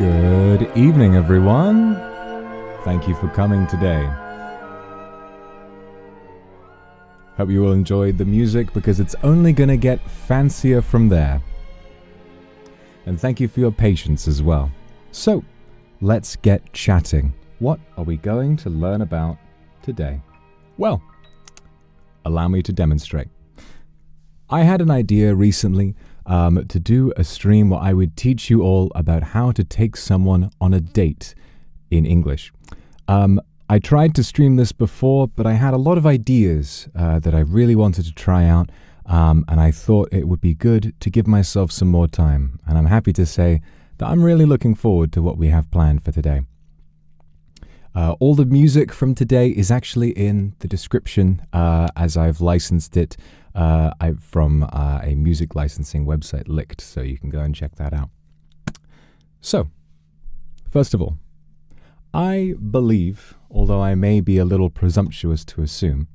Good evening, everyone. Thank you for coming today. Hope you all enjoyed the music because it's only going to get fancier from there. And thank you for your patience as well. So, let's get chatting. What are we going to learn about today? Well, allow me to demonstrate. I had an idea recently to do a stream where I would teach you all about how to take someone on a date in English. I tried to stream this before, but I had a lot of ideas that I really wanted to try out, and I thought it would be good to give myself some more time. And I'm happy to say that I'm really looking forward to what we have planned for today. All the music from today is actually in the description, as I've licensed it from a music licensing website, Licked, so you can go and check that out. So, first of all, I believe, although I may be a little presumptuous to assume,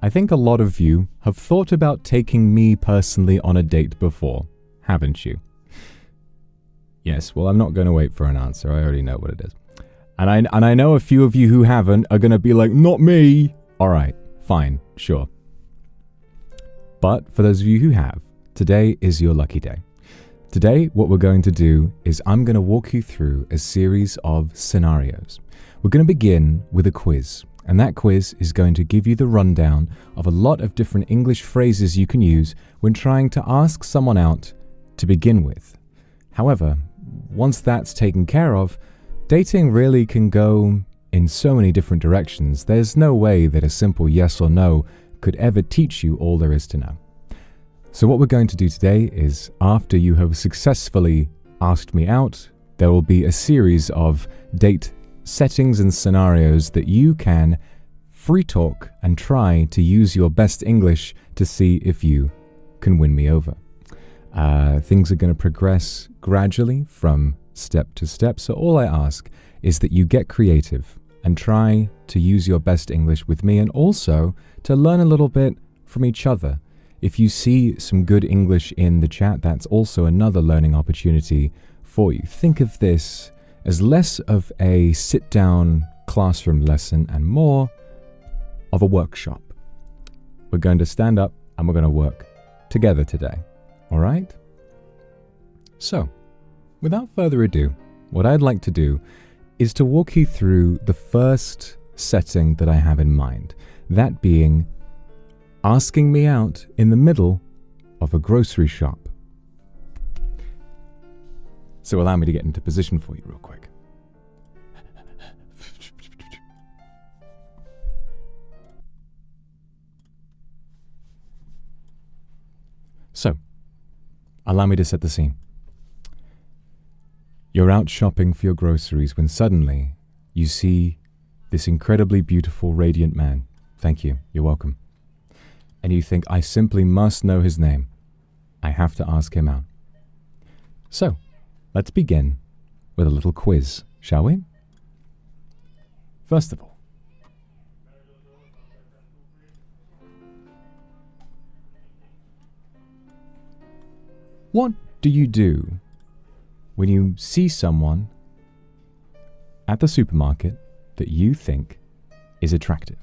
I think a lot of you have thought about taking me personally on a date before, haven't you? Yes, well, I'm not going to wait for an answer. I already know what it is. And I know a few of you who haven't are going to be like, not me. All right, fine, sure. But for those of you who have, today is your lucky day. Today, what we're going to do is I'm going to walk you through a series of scenarios. We're going to begin with a quiz, and that quiz is going to give you the rundown of a lot of different English phrases you can use when trying to ask someone out to begin with. However, once that's taken care of, dating really can go in so many different directions. There's no way that a simple yes or no could ever teach you all there is to know. So what we're going to do today is, after you have successfully asked me out, there will be a series of date settings and scenarios that you can free talk and try to use your best English to see if you can win me over. Things are going to progress gradually from step to step, so all I ask is that you get creative and try to use your best English with me, and also to learn a little bit from each other. If you see some good English in the chat, that's also another learning opportunity for you. Think of this as less of a sit-down classroom lesson and more of a workshop. We're going to stand up and we're going to work together today. All right? So, without further ado, what I'd like to do is to walk you through the first setting that I have in mind, that being asking me out in the middle of a grocery shop. So allow me to get into position for you real quick. So, allow me to set the scene. You're out shopping for your groceries when suddenly you see this incredibly beautiful, radiant man. Thank you. You're welcome. And you think, I simply must know his name. I have to ask him out. So, let's begin with a little quiz, shall we? First of all, what do you do when you see someone at the supermarket that you think is attractive?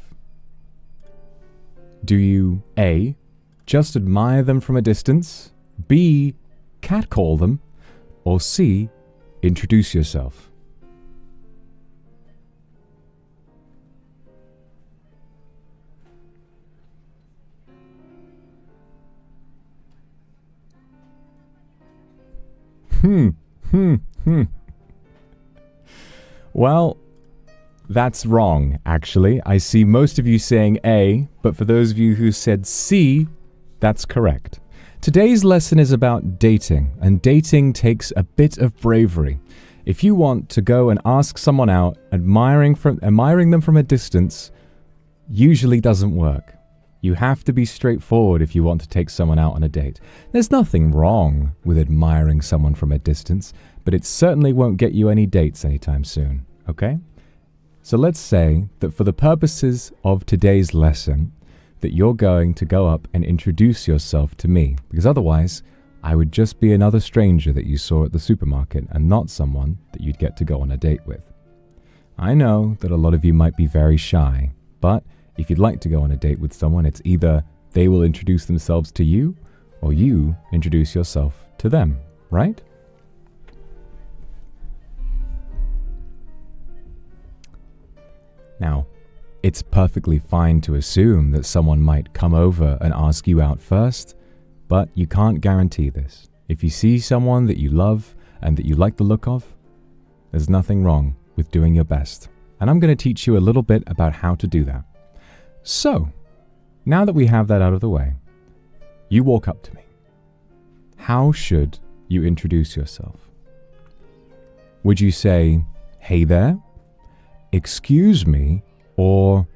Do you A, just admire them from a distance, B, catcall them, or C, introduce yourself? Well, that's wrong, actually. I see most of you saying A, but for those of you who said C, that's correct. Today's lesson is about dating, and dating takes a bit of bravery. If you want to go and ask someone out, admiring them from a distance usually doesn't work. You have to be straightforward if you want to take someone out on a date. There's nothing wrong with admiring someone from a distance, but it certainly won't get you any dates anytime soon, okay? So let's say that for the purposes of today's lesson, that you're going to go up and introduce yourself to me, because otherwise I would just be another stranger that you saw at the supermarket and not someone that you'd get to go on a date with. I know that a lot of you might be very shy, but if you'd like to go on a date with someone, it's either they will introduce themselves to you or you introduce yourself to them, right? Now, it's perfectly fine to assume that someone might come over and ask you out first, but you can't guarantee this. If you see someone that you love and that you like the look of, there's nothing wrong with doing your best. And I'm going to teach you a little bit about how to do that. So, now that we have that out of the way, you walk up to me. How should you introduce yourself? Would you say, "Hey there," "Excuse me," or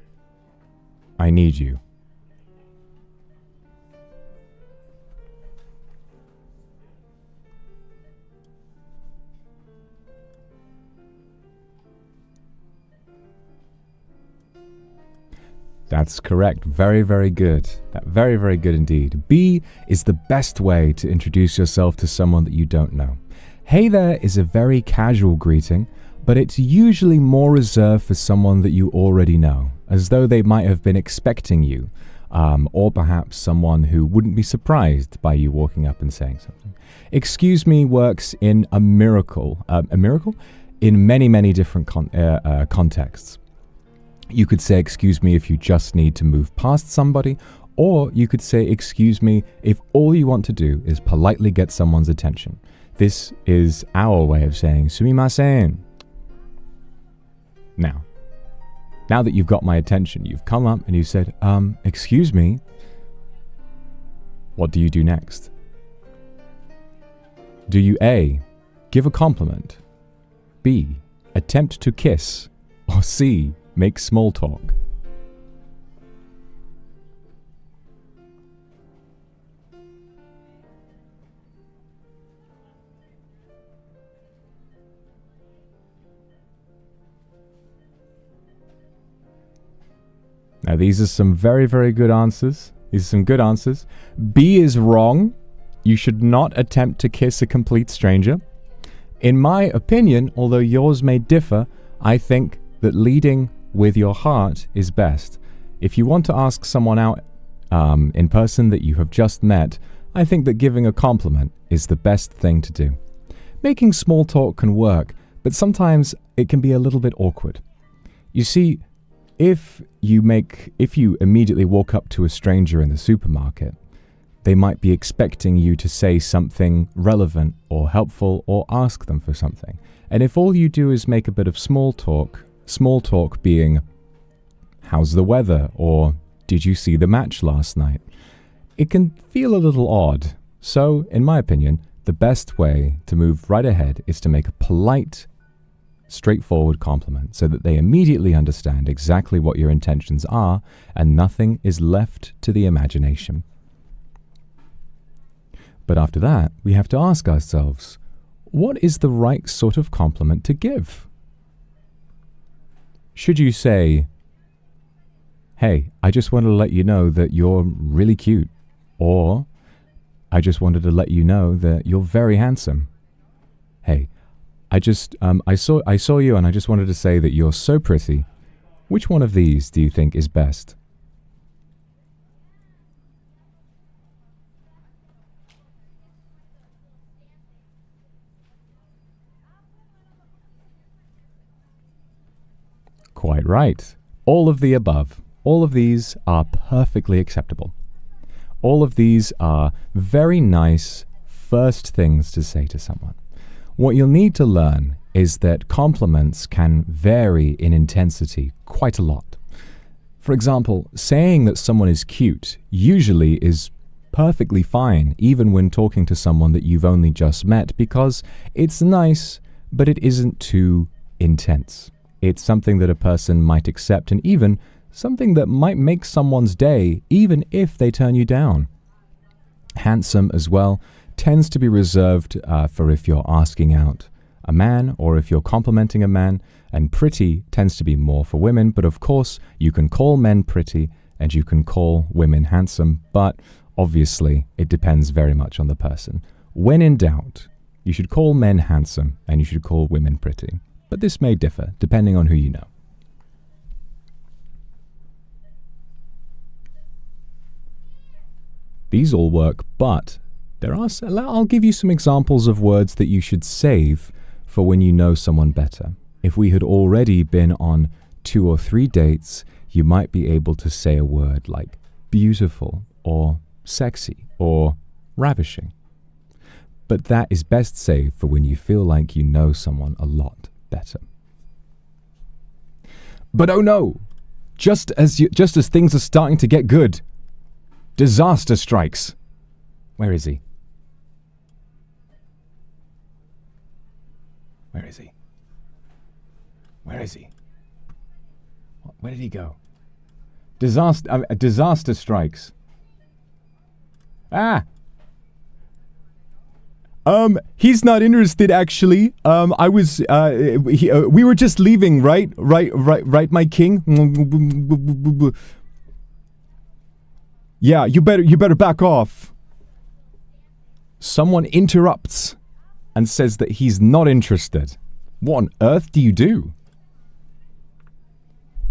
"I need you"? That's correct. Very, very good. Very, very good indeed. B is the best way to introduce yourself to someone that you don't know. Hey there is a very casual greeting, but it's usually more reserved for someone that you already know, as though they might have been expecting you, or perhaps someone who wouldn't be surprised by you walking up and saying something. Excuse me works in a miracle in many, many different contexts. You could say excuse me if you just need to move past somebody, or you could say excuse me if all you want to do is politely get someone's attention. This is our way of saying sumimasen. Now that you've got my attention, you've come up and you said, excuse me, what do you do next? Do you A, give a compliment, B, attempt to kiss, or C, make small talk? Now these are some very, very good answers. These are some good answers. B is wrong. You should not attempt to kiss a complete stranger. In my opinion, although yours may differ, I think that leading with your heart is best. If you want to ask someone out in person that you have just met, I think that giving a compliment is the best thing to do. Making small talk can work, but sometimes it can be a little bit awkward. You see, if you immediately walk up to a stranger in the supermarket, they might be expecting you to say something relevant or helpful or ask them for something. And if all you do is make a bit of small talk being, how's the weather? Or did you see the match last night? It can feel a little odd. So, in my opinion, the best way to move right ahead is to make a polite, straightforward compliment so that they immediately understand exactly what your intentions are and nothing is left to the imagination. But after that, we have to ask ourselves, what is the right sort of compliment to give? Should you say, "Hey, I just wanted to let you know that you're really cute," or "I just wanted to let you know that you're very handsome"? "Hey, I saw you and I just wanted to say that you're so pretty." Which one of these do you think is best? Quite right. All of the above. All of these are perfectly acceptable. All of these are very nice first things to say to someone. What you'll need to learn is that compliments can vary in intensity quite a lot. For example, saying that someone is cute usually is perfectly fine, even when talking to someone that you've only just met, because it's nice, but it isn't too intense. It's something that a person might accept, and even something that might make someone's day, even if they turn you down. Handsome as well tends to be reserved for if you're asking out a man or if you're complimenting a man, and pretty tends to be more for women, but of course you can call men pretty and you can call women handsome, but obviously it depends very much on the person. When in doubt, you should call men handsome and you should call women pretty. But this may differ depending on who you know. These all work, but I'll give you some examples of words that you should save for when you know someone better. If we had already been on 2 or 3 dates, you might be able to say a word like beautiful or sexy or ravishing. But that is best saved for when you feel like you know someone a lot better. But oh no! Just as things are starting to get good, disaster strikes. Where is he? Where is he? Where is he? Where did he go? Disaster strikes. Ah! He's not interested actually. We were just leaving, right, my king? Yeah, you better back off. Someone interrupts and says that he's not interested. What on earth do you do?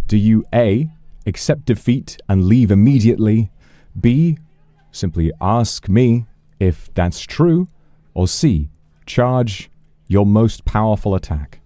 Do you A, accept defeat and leave immediately? B, simply ask me if that's true? Or C, charge your most powerful attack?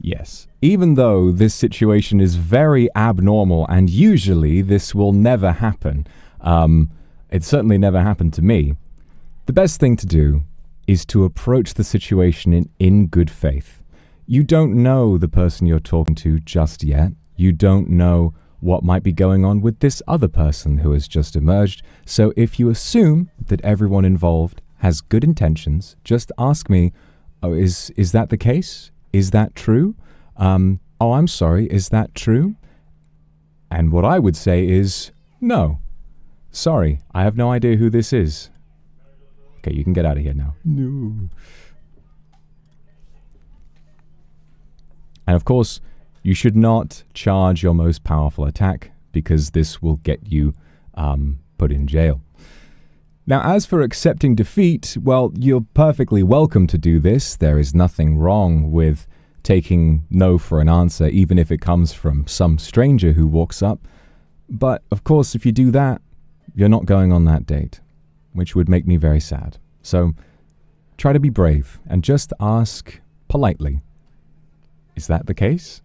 Yes, even though this situation is very abnormal and usually this will never happen, it certainly never happened to me, the best thing to do is to approach the situation in good faith. You don't know the person you're talking to just yet. You don't know what might be going on with this other person who has just emerged. So if you assume that everyone involved has good intentions, just ask me, oh, is that the case? Is that true? Oh, I'm sorry, is that true? And what I would say is, no. Sorry, I have no idea who this is. Okay, you can get out of here now. No. And of course, you should not charge your most powerful attack because this will get you put in jail. Now, as for accepting defeat, well, you're perfectly welcome to do this. There is nothing wrong with taking no for an answer, even if it comes from some stranger who walks up. But, of course, if you do that, you're not going on that date, which would make me very sad. So, try to be brave and just ask politely, is that the case?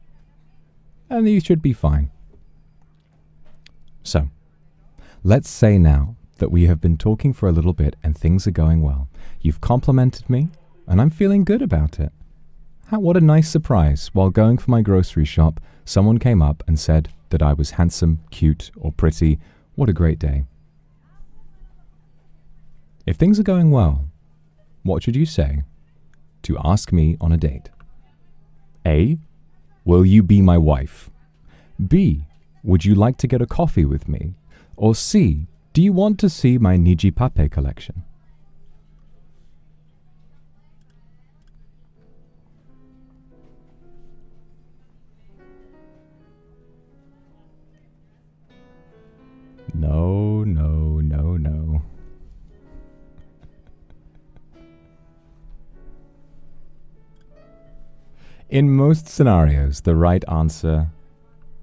And you should be fine. So, let's say now that we have been talking for a little bit and things are going well. You've complimented me, and I'm feeling good about it. What a nice surprise. While going for my grocery shop, someone came up and said that I was handsome, cute, or pretty. What a great day. If things are going well, what should you say to ask me on a date? A, will you be my wife? B, would you like to get a coffee with me? Or C, do you want to see my Nijipape collection? No, no, no, no. In most scenarios, the right answer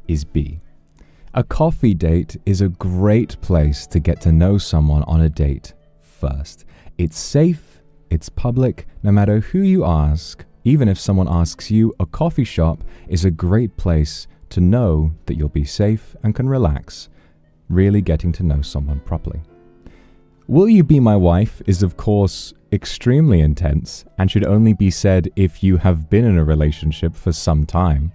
is B. A coffee date is a great place to get to know someone on a date first. It's safe, it's public, no matter who you ask. Even if someone asks you, a coffee shop is a great place to know that you'll be safe and can relax, really getting to know someone properly. Will you be my wife is of course extremely intense and should only be said if you have been in a relationship for some time.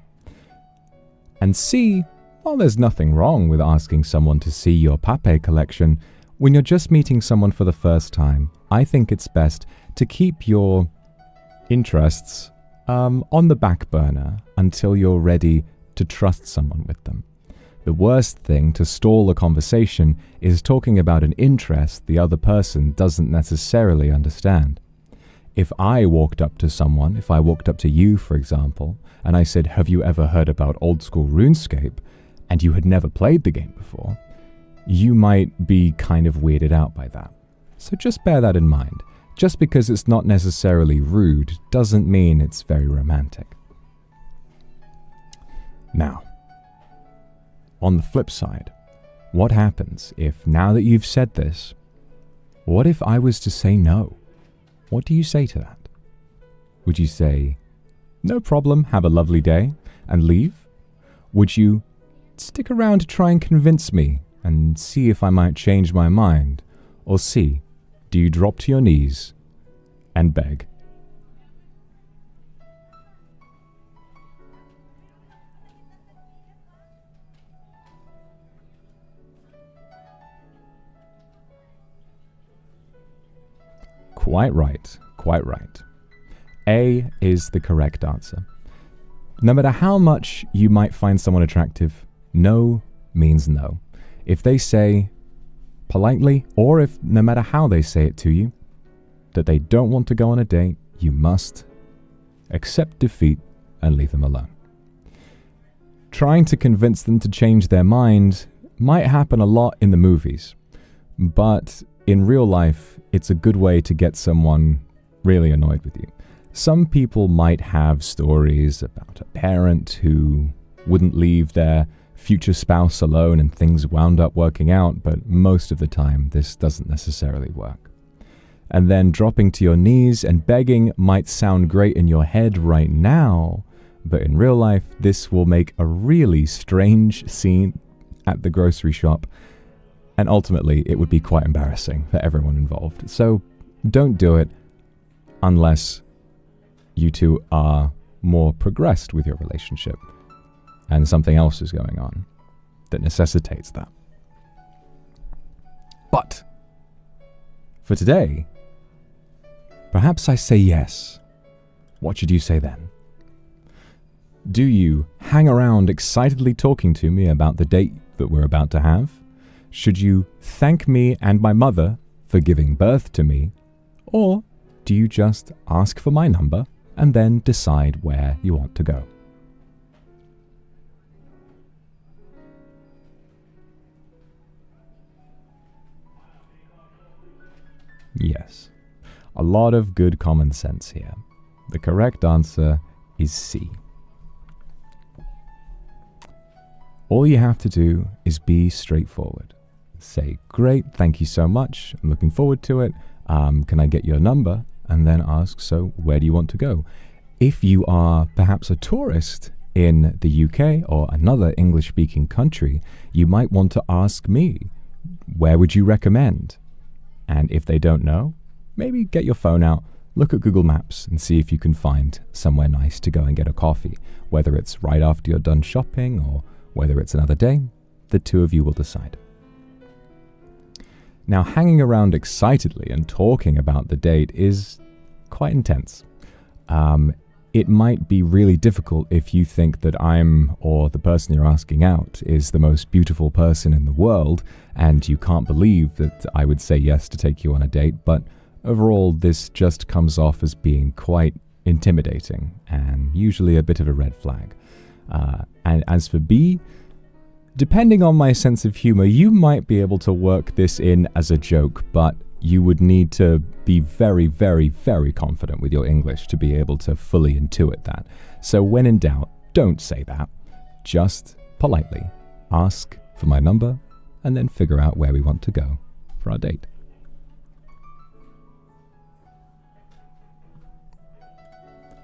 And C, well, there's nothing wrong with asking someone to see your pape collection. When you're just meeting someone for the first time, I think it's best to keep your interests on the back burner until you're ready to trust someone with them. The worst thing to stall a conversation is talking about an interest the other person doesn't necessarily understand. If I walked up to someone, if I walked up to you, for example, and I said, "Have you ever heard about old school RuneScape?" and you had never played the game before, you might be kind of weirded out by that. So just bear that in mind. Just because it's not necessarily rude doesn't mean it's very romantic. Now, on the flip side, what happens if, now that you've said this, what if I was to say no? What do you say to that? Would you say, "No problem, have a lovely day," and leave? Would you stick around to try and convince me and see if I might change my mind? Or C, do you drop to your knees and beg? Quite right, quite right. A is the correct answer. No matter how much you might find someone attractive, no means no. If they say politely, or if no matter how they say it to you, that they don't want to go on a date, you must accept defeat and leave them alone. Trying to convince them to change their mind might happen a lot in the movies, but in real life, it's a good way to get someone really annoyed with you. Some people might have stories about a parent who wouldn't leave their future spouse alone and things wound up working out, but most of the time this doesn't necessarily work. And then dropping to your knees and begging might sound great in your head right now, but in real life this will make a really strange scene at the grocery shop, and ultimately it would be quite embarrassing for everyone involved. So don't do it unless you two are more progressed with your relationship and something else is going on that necessitates that. But for today, perhaps I say yes. What should you say then? Do you hang around excitedly talking to me about the date that we're about to have? Should you thank me and my mother for giving birth to me? Or do you just ask for my number and then decide where you want to go? Yes, a lot of good common sense here. The correct answer is C. All you have to do is be straightforward. Say, "Great, thank you so much. I'm looking forward to it. Can I get your number?" And then ask, "So where do you want to go?" If you are perhaps a tourist in the UK or another English-speaking country, you might want to ask me, "Where would you recommend?" And if they don't know, maybe get your phone out, look at Google Maps and see if you can find somewhere nice to go and get a coffee. Whether it's right after you're done shopping or whether it's another day, the two of you will decide. Now, hanging around excitedly and talking about the date is quite intense. It might be really difficult if you think that I'm, or the person you're asking out, is the most beautiful person in the world, and you can't believe that I would say yes to take you on a date, but overall this just comes off as being quite intimidating, and usually a bit of a red flag. And as for B, depending on my sense of humor, you might be able to work this in as a joke, but you would need to be very, very, very confident with your English to be able to fully intuit that. So when in doubt, don't say that. Just politely ask for my number and then figure out where we want to go for our date.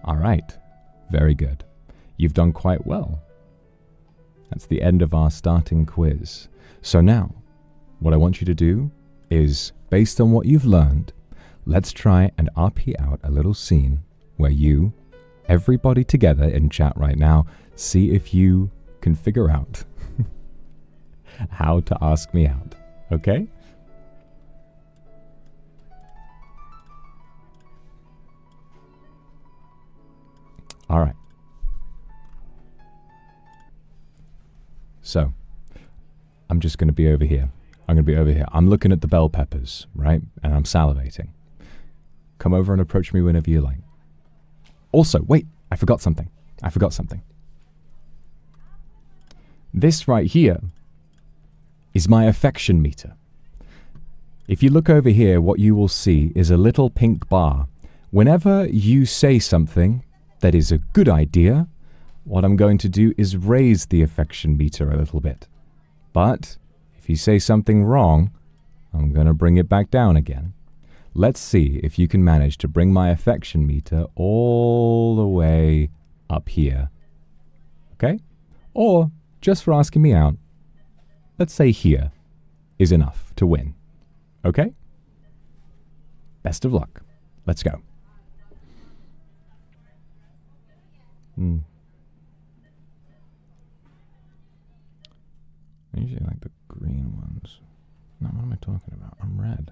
All right, very good. You've done quite well. That's the end of our starting quiz. So now, what I want you to do is, based on what you've learned, let's try and RP out a little scene where you, everybody together in chat right now, see if you can figure out how to ask me out, okay? All right. So, I'm just going to be over here. I'm going to be over here. I'm looking at the bell peppers, right? And I'm salivating. Come over and approach me whenever you like. Also, wait, I forgot something. I forgot something. This right here is my affection meter. If you look over here, what you will see is a little pink bar. Whenever you say something that is a good idea, what I'm going to do is raise the affection meter a little bit. But if you say something wrong, I'm going to bring it back down again. Let's see if you can manage to bring my affection meter all the way up here. Okay? Or, just for asking me out, let's say here is enough to win. Okay? Best of luck. Let's go. I usually like the green ones. No, what am I talking about? I'm red.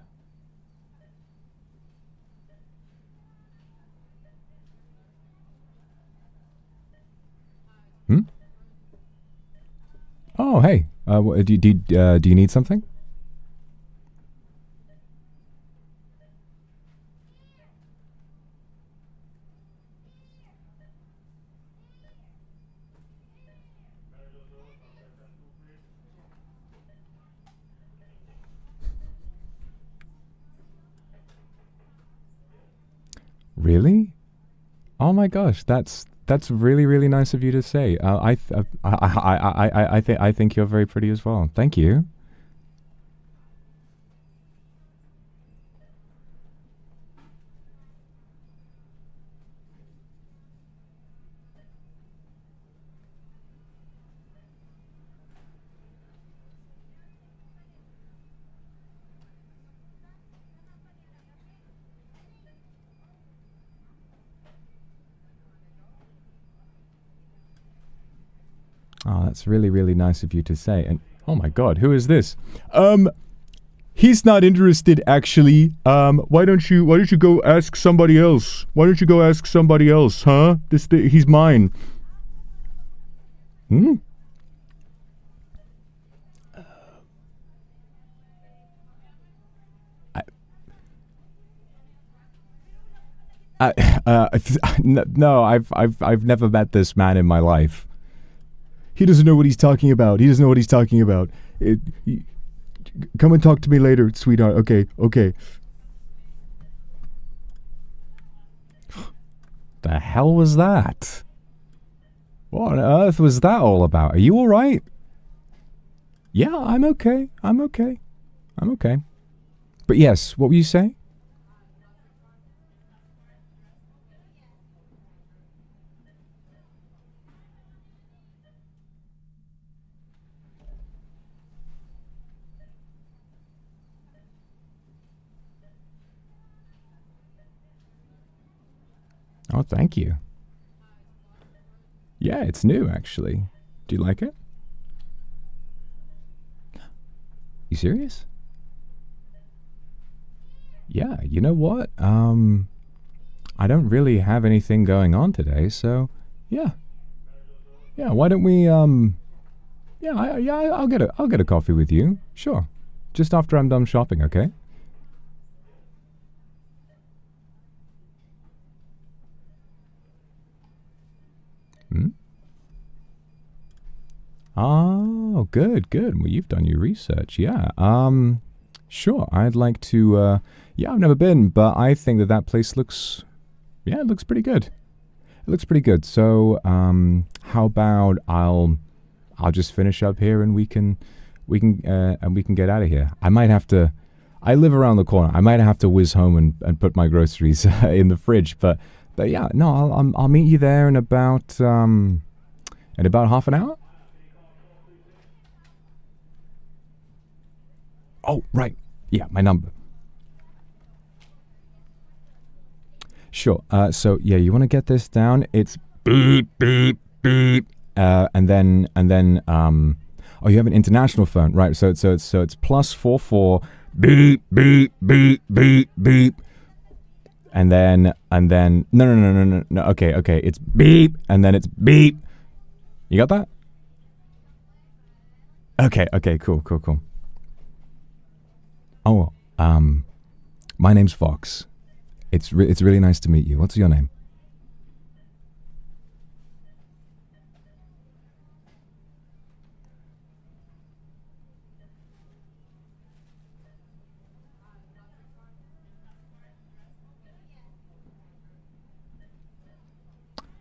Oh, hey. Do you need something? Really? Oh my gosh, that's really, really nice of you to say. I think you're very pretty as well. Thank you. Oh, that's really, really nice of you to say. And oh my God, who is this? He's not interested, actually. Why don't you go ask somebody else? Why don't you go ask somebody else, huh? He's mine. Hmm? No, I've never met this man in my life. He doesn't know what he's talking about. He doesn't know what he's talking about. Come and talk to me later, sweetheart. Okay, okay. The hell was that? What on earth was that all about? Are you all right? Yeah, I'm okay. I'm okay. I'm okay. But yes, what were you saying? Oh, thank you. Yeah, it's new, actually. Do you like it? You serious? Yeah, you know what? I don't really have anything going on today, so yeah. Yeah, why don't we I'll get a coffee with you. Sure. Just after I'm done shopping, okay? Oh, good, good. Well, you've done your research, yeah. Sure, I'd like to, yeah, I've never been, but I think that place looks, yeah, it looks pretty good. It looks pretty good. So, how about I'll just finish up here and we can get out of here. I might have to, I live around the corner. I might have to whiz home and put my groceries in the fridge, but yeah, no, I'll meet you there in about half an hour. Oh, right. Yeah, my number. Sure. So yeah, you want to get this down? It's beep beep beep. And then oh, you have an international phone, right? So it's +44 beep beep beep beep beep. And then no. Okay. It's beep and then it's beep. You got that? Okay, cool. Oh, my name's Vox. It's really nice to meet you. What's your name?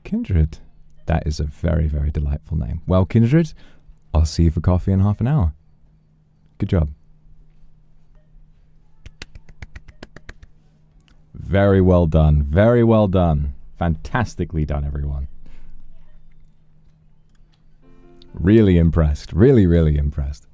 Kindred. That is a very, very delightful name. Well, Kindred, I'll see you for coffee in half an hour. Good job. Very well done. Very well done. Fantastically done, everyone. Really impressed. Really, really impressed.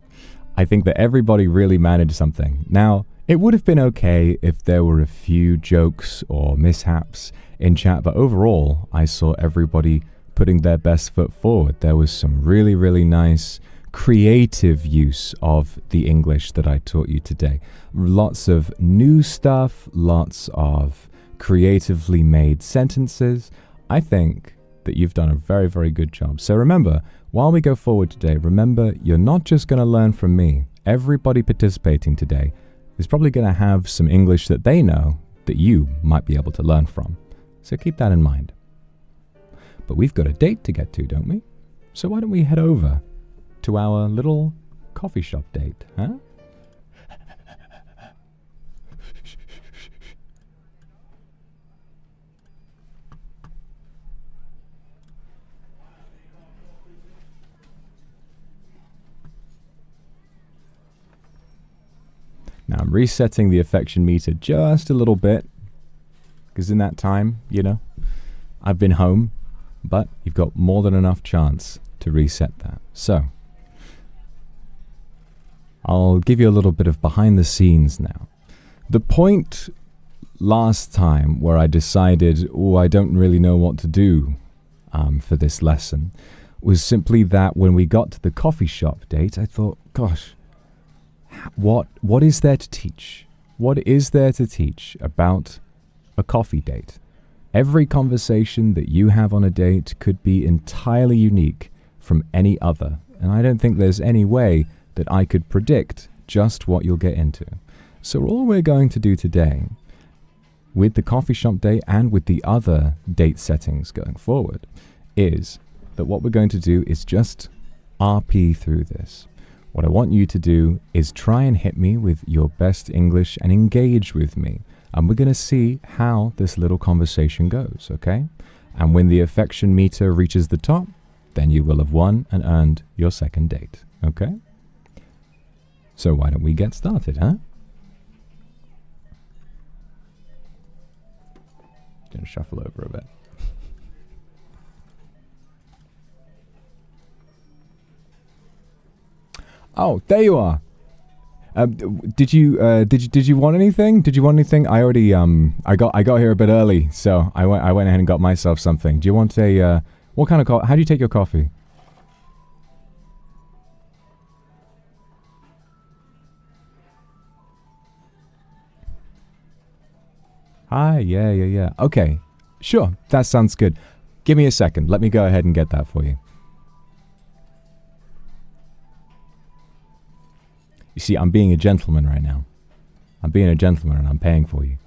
I think that everybody really managed something. Now, it would have been okay if there were a few jokes or mishaps in chat, but overall, I saw everybody putting their best foot forward. There was some really, really nice creative use of the English that I taught you today. Lots of new stuff, lots of creatively made sentences. I think that you've done a very, very good job. So remember, while we go forward today, remember, you're not just going to learn from me. Everybody participating today is probably going to have some English that they know that you might be able to learn from. So keep that in mind. But we've got a date to get to, don't we? So why don't we head over to our little coffee shop date, huh? Now I'm resetting the affection meter just a little bit, because in that time, you know, I've been home, but you've got more than enough chance to reset that. So I'll give you a little bit of behind the scenes now. The point last time where I decided, oh, I don't really know what to do for this lesson was simply that when we got to the coffee shop date, I thought, gosh, what is there to teach? What is there to teach about a coffee date? Every conversation that you have on a date could be entirely unique from any other, and I don't think there's any way that I could predict just what you'll get into. So all we're going to do today, with the coffee shop date and with the other date settings going forward, is that what we're going to do is just RP through this. What I want you to do is try and hit me with your best English and engage with me. And we're going to see how this little conversation goes, okay? And when the affection meter reaches the top, then you will have won and earned your second date, okay? So why don't we get started, huh? Gonna shuffle over a bit. Oh, there you are. Did you want anything? Did you want anything? I already I got here a bit early, so I went ahead and got myself something. Do you want a what kind of coffee? How do you take your coffee? Hi, yeah. Okay, sure, that sounds good. Give me a second. Let me go ahead and get that for you. You see, I'm being a gentleman right now. I'm being a gentleman and I'm paying for you.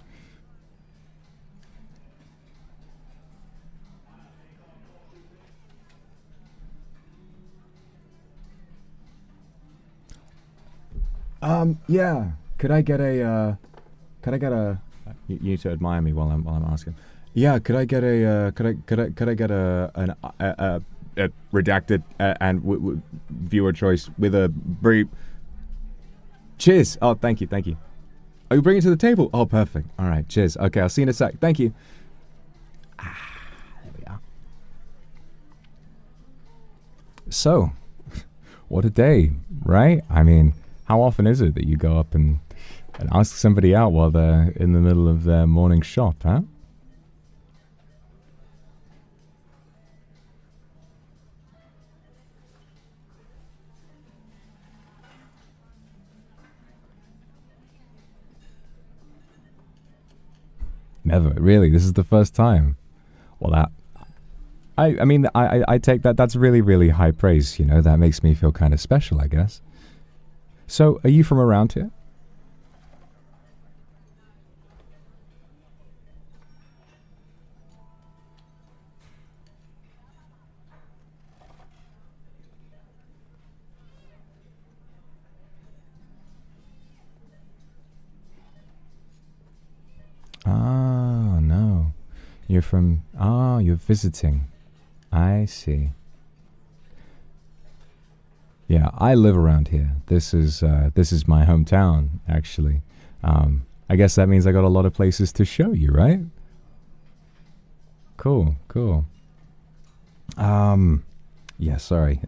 Yeah. Could I get a, you need to admire me while I'm asking. Yeah, could I get a, could I get a redacted and viewer choice with a brief. Cheers. Oh, thank you. Oh, you bring it to the table? Oh, perfect. All right, cheers. Okay, I'll see you in a sec. Thank you. There we are. So, what a day, right? I mean, how often is it that you go up and ask somebody out while they're in the middle of their morning shop, huh? Never, really. This is the first time. Well, I mean, I take that. That's really, really high praise. You know, that makes me feel kind of special, I guess. So, are you from around here? Ah, no. You're from... Ah, you're visiting. I see. Yeah, I live around here. This is my hometown, actually. I guess that means I got a lot of places to show you, right? Cool, cool. Yeah, sorry.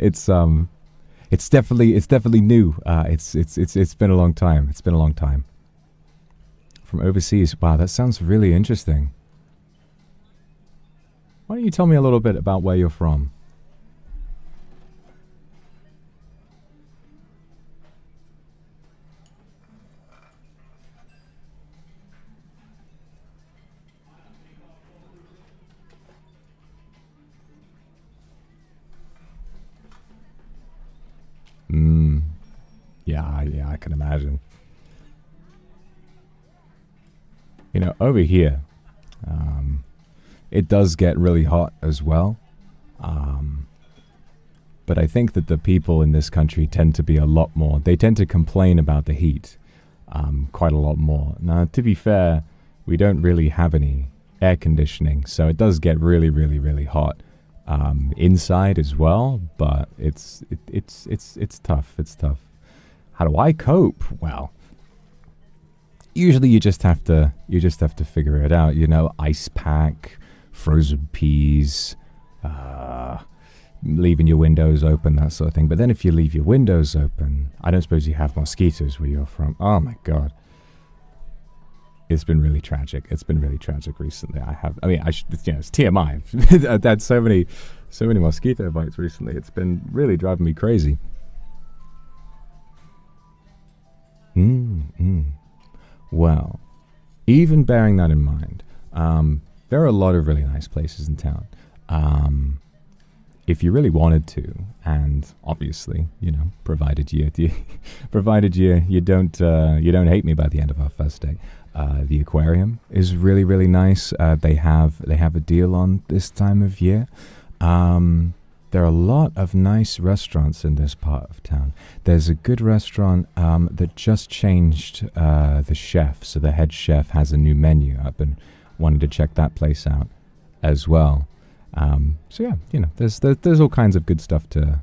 it's definitely new. It's been a long time. It's been a long time. From overseas. Wow, that sounds really interesting. Why don't you tell me a little bit about where you're from? Yeah, I can imagine. You know, over here, it does get really hot as well. But I think that the people in this country tend to be a lot more, they tend to complain about the heat quite a lot more. Now, to be fair, we don't really have any air conditioning, so it does get really, really, really hot inside as well, but it's tough, it's tough. How do I cope? Well, usually you just have to figure it out, you know, ice pack, frozen peas, leaving your windows open, that sort of thing. But then if you leave your windows open, I don't suppose you have mosquitoes where you're from. Oh my god. It's been really tragic. It's been really tragic recently. It's TMI. I've had so many mosquito bites recently. It's been really driving me crazy. Well, even bearing that in mind, there are a lot of really nice places in town. If you really wanted to, and obviously, you know, provided you don't hate me by the end of our first day, the Aquarium is really, really nice. They have a deal on this time of year. There are a lot of nice restaurants in this part of town. There's a good restaurant that just changed the chef, so the head chef has a new menu. I've been wanting to check that place out as well. So yeah, you know, there's all kinds of good stuff to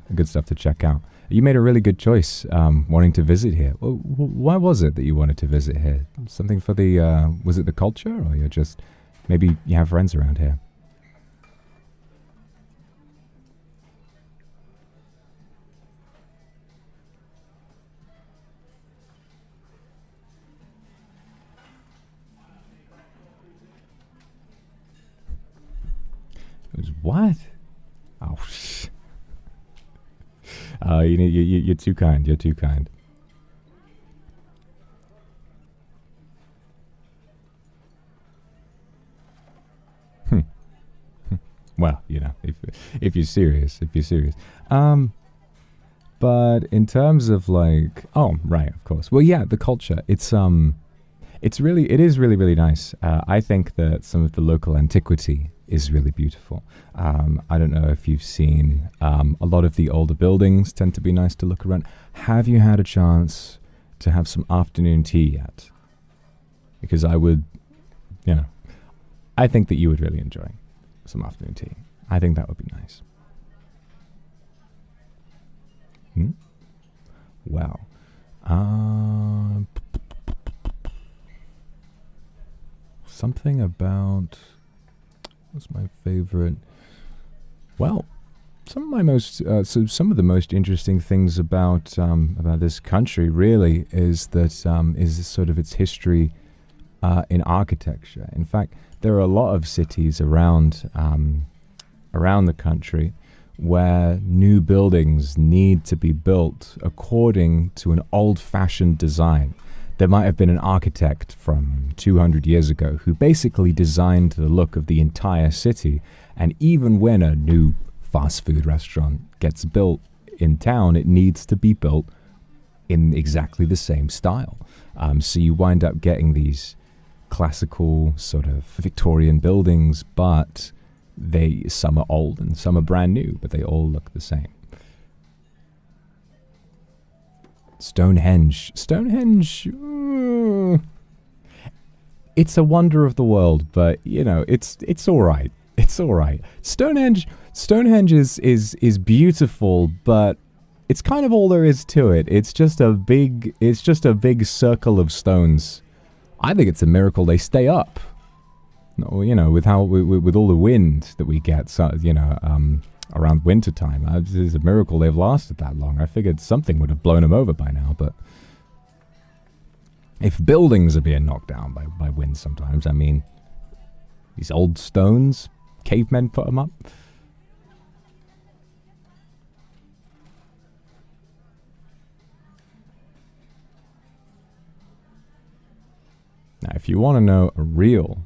check out. You made a really good choice wanting to visit here. Why was it that you wanted to visit here? Something for the was it the culture, or you're just maybe you have friends around here? What? Oh, you're too kind. You're too kind. Well, you know, if you're serious, but in terms of like, oh, right, of course. Well, yeah, the culture. It is really, really nice. I think that some of the local antiquity is really beautiful. I don't know if you've seen a lot of the older buildings tend to be nice to look around. Have you had a chance to have some afternoon tea yet? Because I would, you know, I think that you would really enjoy some afternoon tea. I think that would be nice. Well, something about... What's my favorite? Well, some of the most interesting things about this country really is that is sort of its history in architecture. In fact, there are a lot of cities around the country where new buildings need to be built according to an old-fashioned design. There might have been an architect from 200 years ago who basically designed the look of the entire city And even when a new fast food restaurant gets built in town, it needs to be built in exactly the same style. So you wind up getting these classical sort of Victorian buildings, but some are old and some are brand new, but they all look the same. Stonehenge. It's a wonder of the world, but you know, it's all right. It's all right. Stonehenge is beautiful, but it's kind of all there is to it. It's just a big circle of stones. I think it's a miracle they stay up. No, you know, with all the wind that we get, so, you know, around winter time, it's a miracle they've lasted that long. I figured something would have blown them over by now, but if buildings are being knocked down by wind sometimes, I mean, these old stones, cavemen put them up. Now, if you want to know a real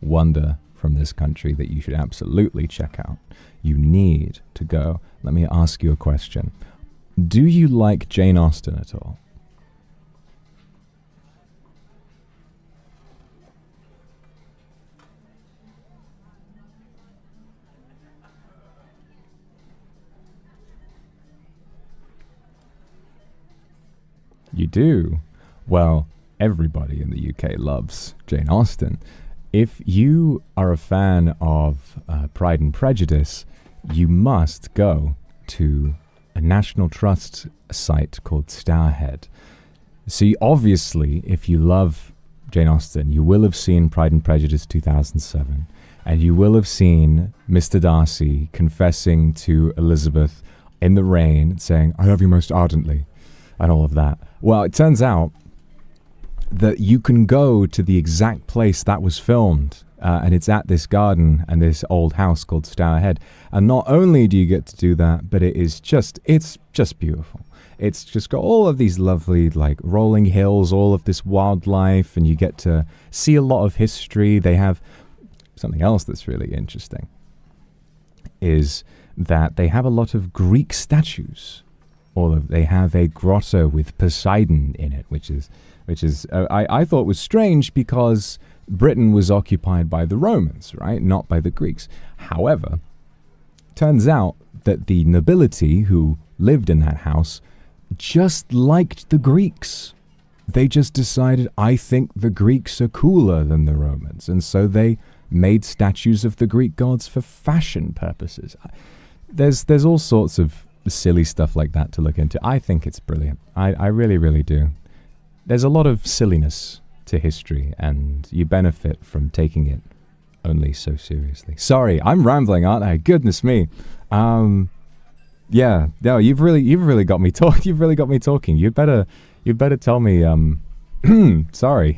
wonder from this country that you should absolutely check out, you need to go. Let me ask you a question. Do you like Jane Austen at all? You do? Well, everybody in the UK loves Jane Austen. If you are a fan of Pride and Prejudice, you must go to a National Trust site called Stourhead. So obviously, if you love Jane Austen, you will have seen Pride and Prejudice 2007, and you will have seen Mr. Darcy confessing to Elizabeth in the rain, saying, "I love you most ardently," and all of that. Well, it turns out that you can go to the exact place that was filmed, and it's at this garden and this old house called Stourhead. And not only do you get to do that, but it's just beautiful. It's just got all of these lovely, like, rolling hills, all of this wildlife, and you get to see a lot of history. They have something else that's really interesting, is that they have a lot of Greek statues. They have a grotto with Poseidon in it, which is I thought was strange because Britain was occupied by the Romans, right? Not by the Greeks. However, turns out that the nobility who lived in that house just liked the Greeks. They just decided, I think the Greeks are cooler than the Romans. And so they made statues of the Greek gods for fashion purposes. There's all sorts of silly stuff like that to look into. I think it's brilliant. I really, really do. There's a lot of silliness to history, and you benefit from taking it only so seriously. Sorry, I'm rambling, aren't I? Goodness me. Yeah, no, you've really got me talking. You've really got me talking. You'd better tell me. Sorry.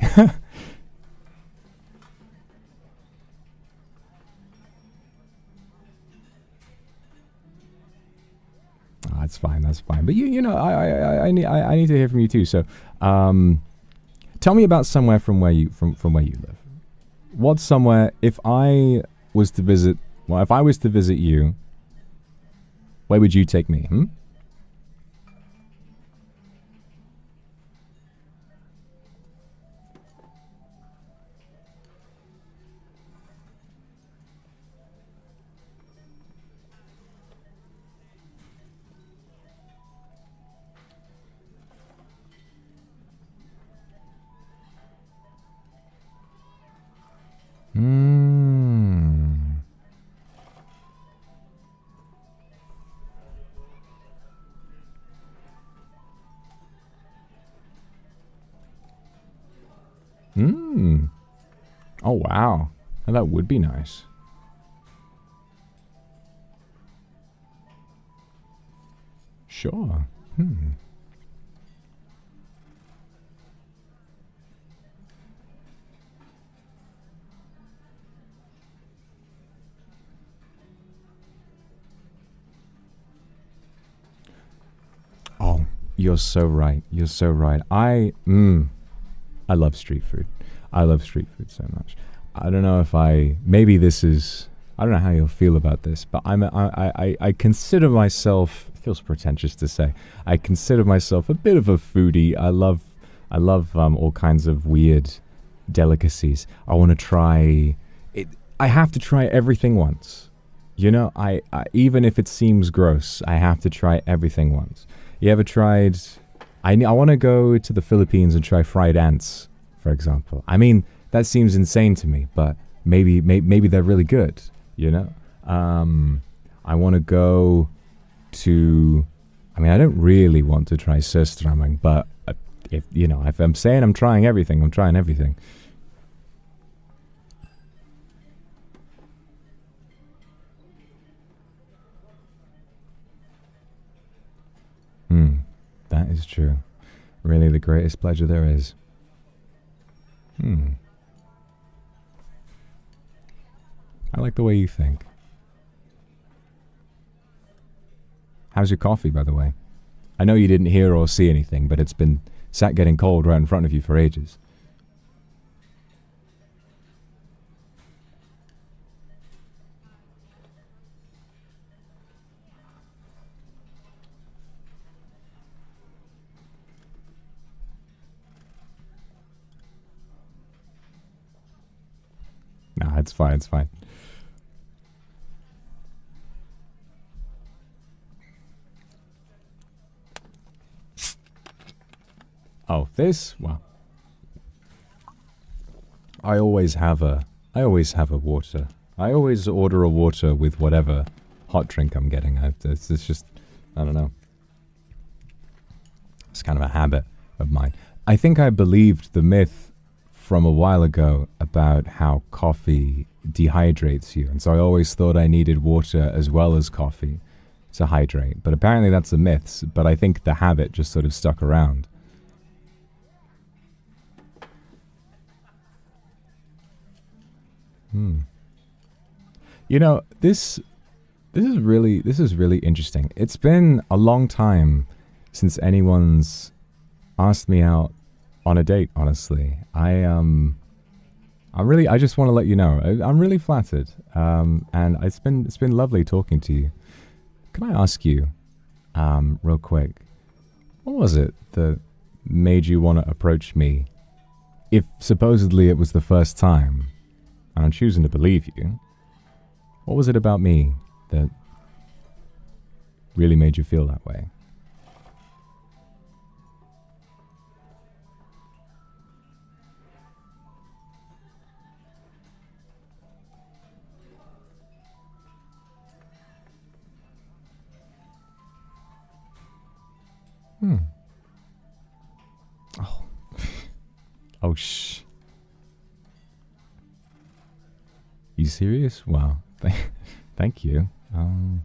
That's fine. That's fine. But you know, I need to hear from you too. So, tell me about somewhere from where you live. What's somewhere? If I was to visit you, where would you take me? Oh, wow. Well, that would be nice. Sure. Oh, you're so right. You're so right. I love street food. I love street food so much. I don't know if maybe this is, I don't know how you'll feel about this, but I consider myself, it feels pretentious to say, I consider myself a bit of a foodie. I love all kinds of weird delicacies. I want to try it. I have to try everything once. You know, I even if it seems gross, I have to try everything once. You ever tried, I want to go to the Philippines and try fried ants, for example. I mean, that seems insane to me, but maybe they're really good, you know? I want to go to, I mean, I don't really want to try surströmming, but if I'm saying I'm trying everything, I'm trying everything. That is true. Really the greatest pleasure there is. I like the way you think. How's your coffee, by the way? I know you didn't hear or see anything, but it's been sat getting cold right in front of you for ages. Nah, it's fine, it's fine. Oh, this? Well, I always have a water. I always order a water with whatever hot drink I'm getting. It's just, I don't know. It's kind of a habit of mine. I think I believed the myth from a while ago about how coffee dehydrates you. And so I always thought I needed water as well as coffee to hydrate. But apparently that's a myth. But I think the habit just sort of stuck around. You know, this is really interesting. It's been a long time since anyone's asked me out on a date, honestly. I just want to let you know, I'm really flattered. And it's been lovely talking to you. Can I ask you, real quick, what was it that made you want to approach me? If supposedly it was the first time, and I'm choosing to believe you, what was it about me that really made you feel that way? Oh. Oh, shh. You serious? Wow. Thank you. You're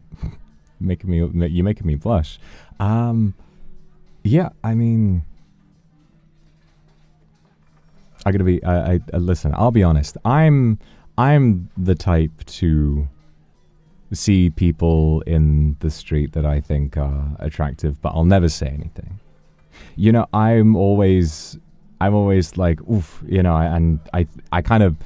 making me blush. Yeah, I mean, I gotta be. Listen. I'll be honest. I'm the type to see people in the street that I think are attractive, but I'll never say anything. You know, I'm always like, oof. You know, and I kind of.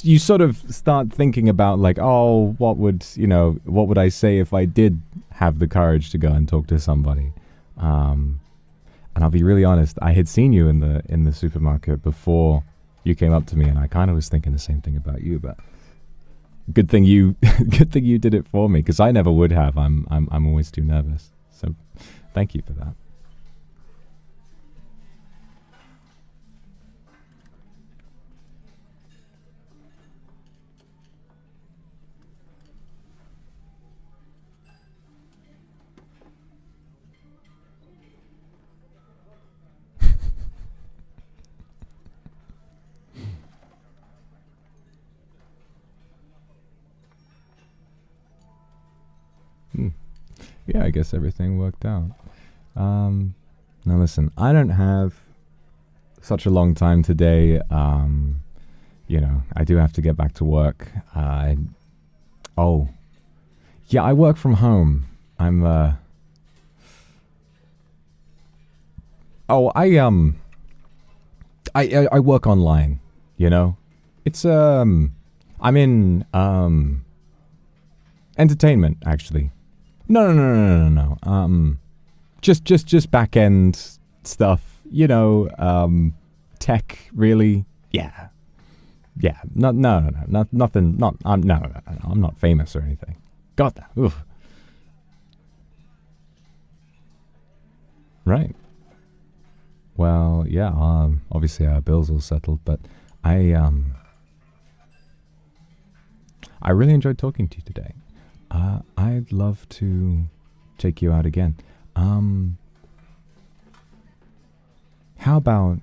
You sort of start thinking about like, oh, what would I say if I did have the courage to go and talk to somebody? And I'll be really honest, I had seen you in the supermarket before you came up to me, and I kind of was thinking the same thing about you. But good thing you did it for me, because I never would have. I'm always too nervous. So thank you for that. Yeah, I guess everything worked out. Now listen, I don't have such a long time today. You know, I do have to get back to work. Oh, yeah, I work from home. I'm I work online, you know? It's I'm in entertainment actually. No. Just back end stuff. You know, tech really. Yeah. Nothing. I'm not famous or anything. God, oof. Right. Well, yeah. Obviously our bills all settled, but I really enjoyed talking to you today. I'd love to take you out again. How about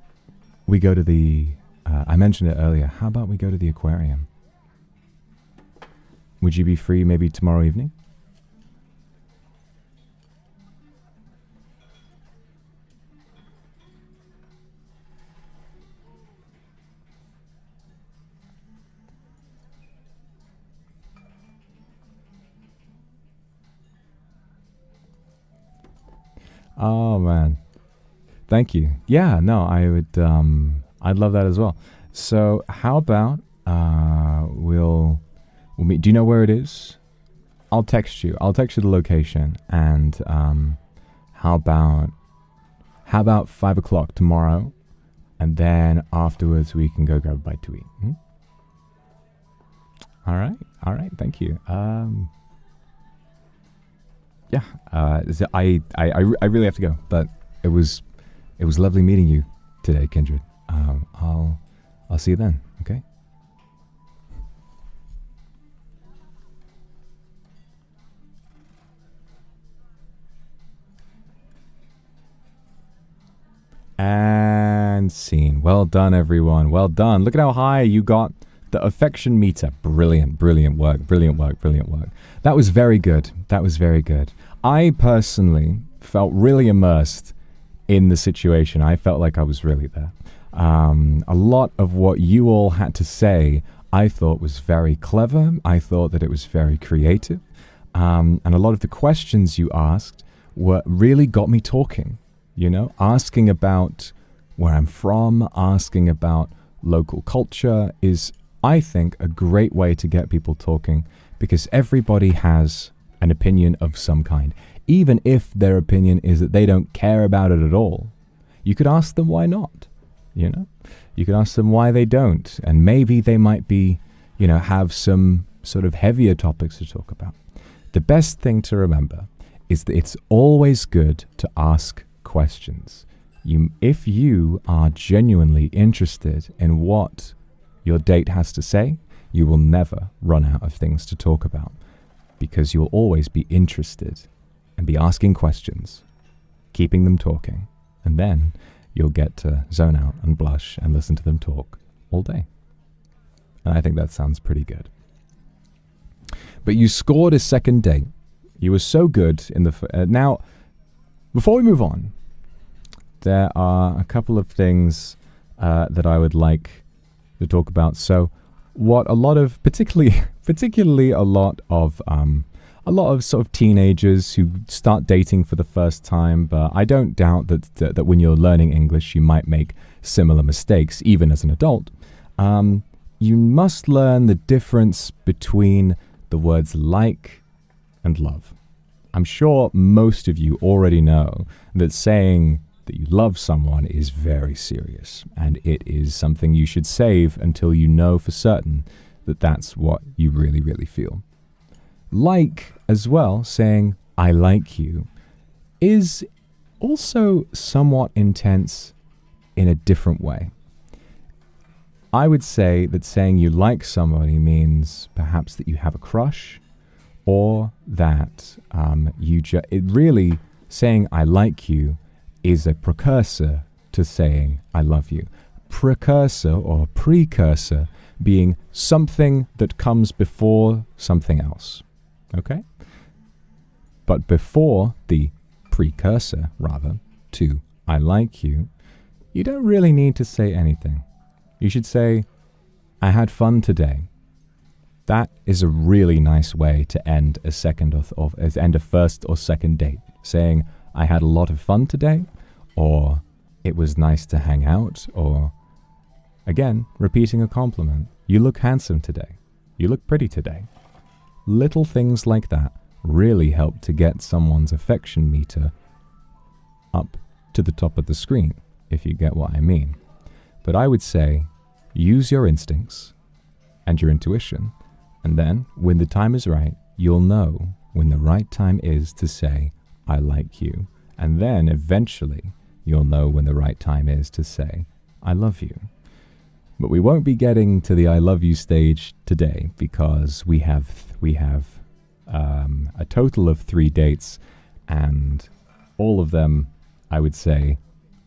we go to the... I mentioned it earlier. How about we go to the aquarium? Would you be free maybe tomorrow evening? Oh man, thank you. Yeah, no, I would. I'd love that as well. So how about we'll meet. Do you know where it is? I'll text you. I'll text you the location. And how about 5 o'clock tomorrow, and then afterwards we can go grab a bite to eat. Hmm? All right. Thank you. Yeah, so I really have to go, but it was lovely meeting you today, Kindred. I'll see you then. Okay. And scene. Well done, everyone. Well done. Look at how high you got the affection meter. Brilliant work. That was very good. I personally felt really immersed in the situation. I felt like I was really there. A lot of what you all had to say, I thought was very clever. I thought that it was very creative. And a lot of the questions you asked really got me talking, you know, asking about where I'm from, asking about local culture is, I think, a great way to get people talking, because everybody has an opinion of some kind. Even if their opinion is that they don't care about it at all, you could ask them why not, you know? You could ask them why they don't, and maybe they might be, you know, have some sort of heavier topics to talk about. The best thing to remember is that it's always good to ask questions. If you are genuinely interested in what your date has to say, you will never run out of things to talk about, because you'll always be interested and be asking questions, keeping them talking, and then you'll get to zone out and blush and listen to them talk all day. And I think that sounds pretty good. But you scored a second date. You were so good in the... now, before we move on, there are a couple of things that I would like to talk about. So what a lot of, particularly a lot of sort of teenagers who start dating for the first time, but I don't doubt that when you're learning English, you might make similar mistakes, even as an adult. You must learn the difference between the words like and love. I'm sure most of you already know that saying that you love someone is very serious, and it is something you should save until you know for certain that that's what you really, really feel. Like, as well, saying I like you is also somewhat intense in a different way. I would say that saying you like somebody means perhaps that you have a crush, or that really saying I like you is a precursor to saying I love you. Precursor or precursor being something that comes before something else. Okay? But before the precursor, rather, to I like you, you don't really need to say anything. You should say, I had fun today. That is a really nice way to end a first or second date. Saying, I had a lot of fun today, or it was nice to hang out, or, again, repeating a compliment. You look handsome today. You look pretty today. Little things like that really help to get someone's affection meter up to the top of the screen, if you get what I mean. But I would say, use your instincts and your intuition, and then, when the time is right, you'll know when the right time is to say, I like you. And then, eventually, you'll know when the right time is to say, I love you. But we won't be getting to the I love you stage today, because we have a total of 3 dates, and all of them, I would say,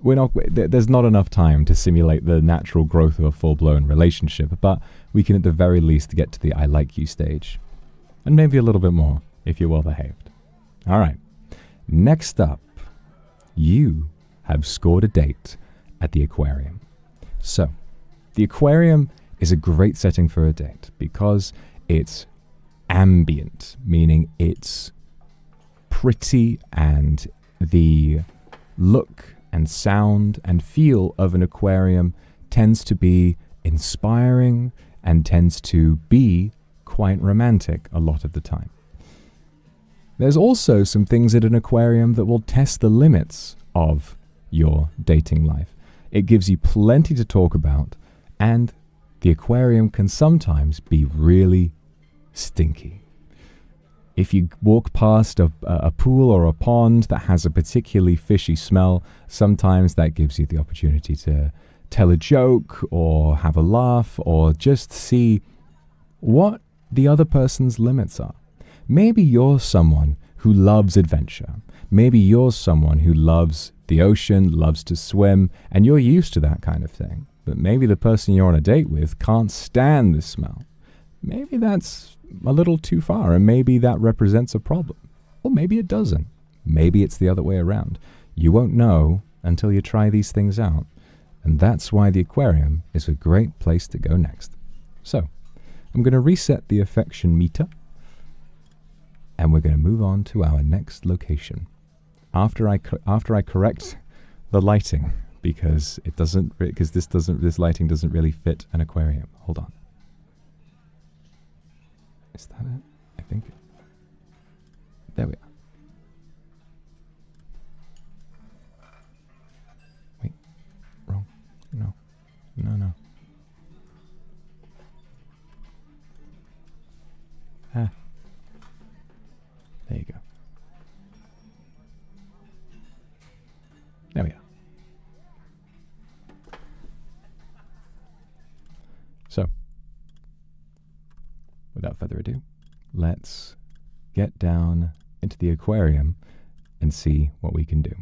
there's not enough time to simulate the natural growth of a full-blown relationship, but we can at the very least get to the I like you stage. And maybe a little bit more, if you're well behaved. All right. Next up, you have scored a date at the Aquarium. So, the Aquarium is a great setting for a date because it's ambient, meaning it's pretty, and the look and sound and feel of an aquarium tends to be inspiring and tends to be quite romantic a lot of the time. There's also some things at an aquarium that will test the limits of your dating life. It gives you plenty to talk about, and the aquarium can sometimes be really stinky. If you walk past a pool or a pond that has a particularly fishy smell, sometimes that gives you the opportunity to tell a joke or have a laugh or just see what the other person's limits are. Maybe you're someone who loves adventure. Maybe you're someone who loves the ocean, loves to swim, and you're used to that kind of thing. But maybe the person you're on a date with can't stand the smell. Maybe that's a little too far, and maybe that represents a problem. Or maybe it doesn't. Maybe it's the other way around. You won't know until you try these things out. And that's why the aquarium is a great place to go next. So, I'm going to reset the affection meter, and we're going to move on to our next location. After I correct the lighting, because this lighting doesn't really fit an aquarium. Hold on. Is that it? I think. There we are. Wait. Wrong. No. No. Ah. There you go. There we are. So, without further ado, let's get down into the aquarium and see what we can do.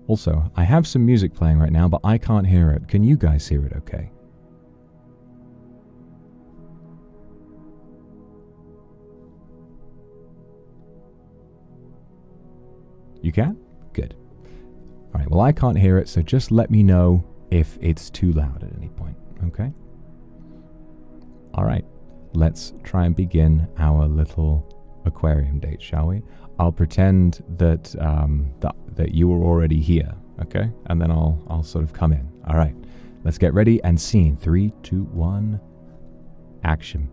Also, I have some music playing right now, but I can't hear it. Can you guys hear it okay? You can? Good. Alright, well I can't hear it, so just let me know if it's too loud at any point, okay? Alright, let's try and begin our little aquarium date, shall we? I'll pretend that that you were already here, okay? And then I'll sort of come in. Alright, let's get ready and scene. 3, 2, 1, action.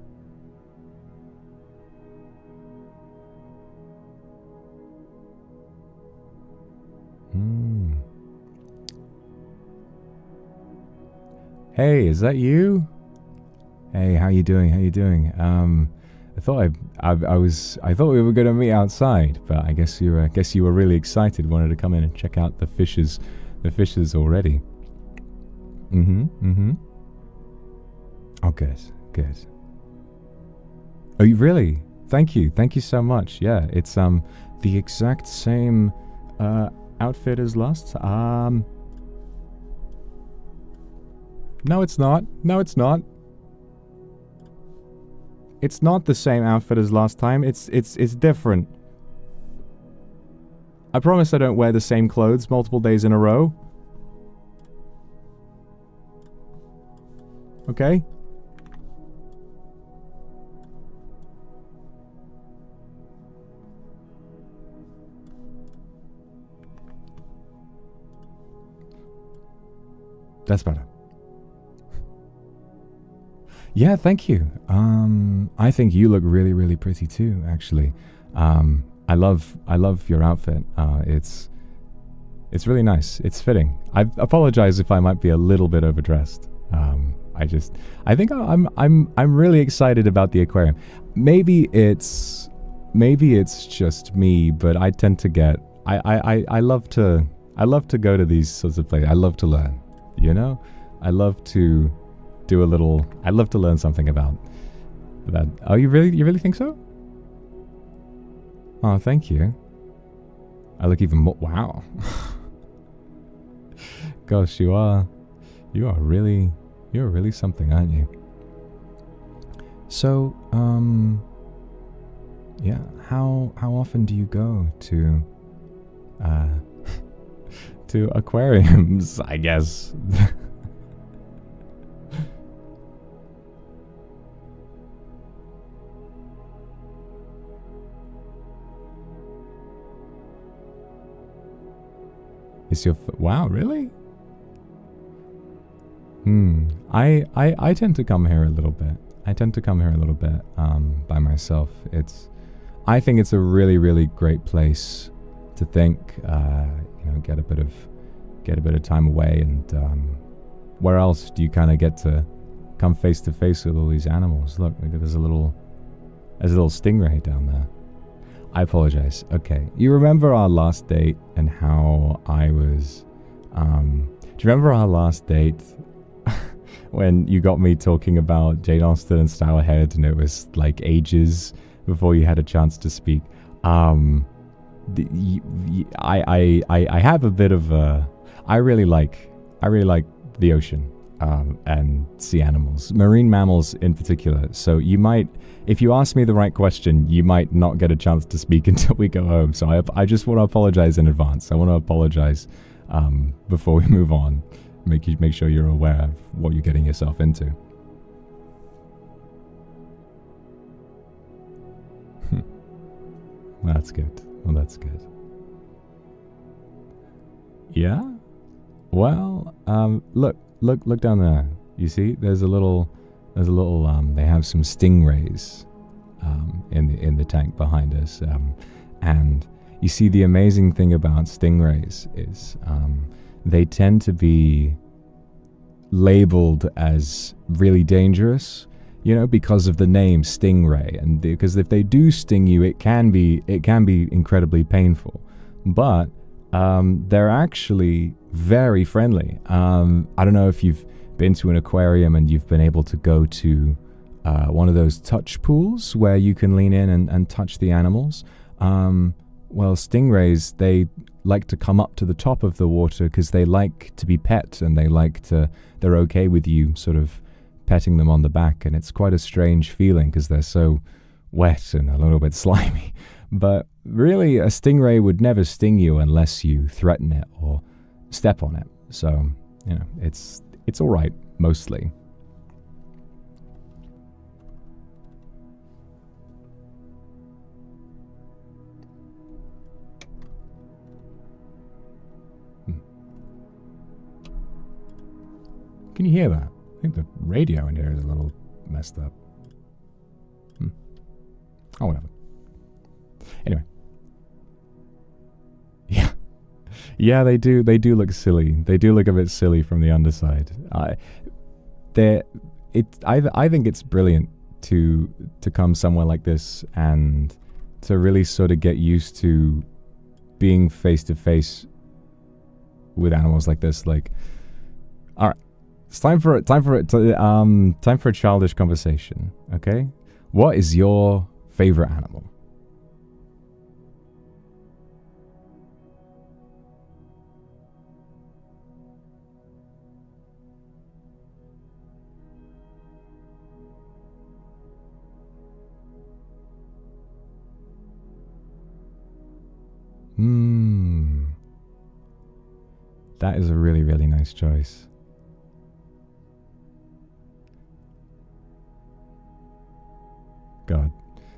Hey, is that you? Hey, how you doing? How you doing? I thought I thought we were gonna meet outside, but I guess you were really excited, wanted to come in and check out the fishes already. Oh, good. Oh, you really? Thank you so much. Yeah, it's the exact same outfit as last. No, it's not. It's not the same outfit as last time. It's different. I promise I don't wear the same clothes multiple days in a row. Okay? That's better. Yeah, thank you. I think you look really, really pretty too, actually. I love your outfit. It's really nice. It's fitting. I apologize if I might be a little bit overdressed. I think I'm really excited about the aquarium. Maybe it's just me, but I tend to get I love to go to these sorts of places. I love to learn, you know? I love to do a little. I love to learn something about that. Oh, you really think so? Oh, thank you. I look even more. Wow. Gosh, you're really something, aren't you? So, yeah. How often do you go to to aquariums? I guess. Is your wow, really? I tend to come here a little bit. By myself. I think it's a really, really great place to think. Get a bit of time away, and where else do you kind of get to come face to face with all these animals? Look, there's a little stingray down there. I apologize. Okay. You remember our last date and how I was... do you remember our last date when you got me talking about Jane Austen and Stourhead, and it was like ages before you had a chance to speak? I have a bit of a... I really like the ocean. And sea animals, marine mammals in particular. So you might, if you ask me the right question, you might not get a chance to speak until we go home. So I just want to apologize in advance. I want to apologize before we move on. Make sure you're aware of what you're getting yourself into. That's good. Well, that's good. Yeah? Well, Look down there. You see, there's a little. They have some stingrays, in the tank behind us, and you see the amazing thing about stingrays is, they tend to be labeled as really dangerous, because of the name stingray, and because if they do sting you, it can be incredibly painful, but they're actually very friendly. I don't know if you've been to an aquarium and you've been able to go to one of those touch pools where you can lean in and touch the animals. Well, stingrays, they like to come up to the top of the water because they like to be pet, and they're okay with you sort of petting them on the back, and it's quite a strange feeling because they're so wet and a little bit slimy. But really, a stingray would never sting you unless you threaten it or step on it. So, it's all right, mostly. Can you hear that? I think the radio in here is a little messed up. Oh, whatever. Anyway. Yeah, they do look silly. They do look a bit silly from the underside. I think it's brilliant to come somewhere like this and to really sort of get used to being face to face with animals like this. Like, all right, it's time for a childish conversation. Okay, what is your favorite animal? That is a really, really nice choice. God.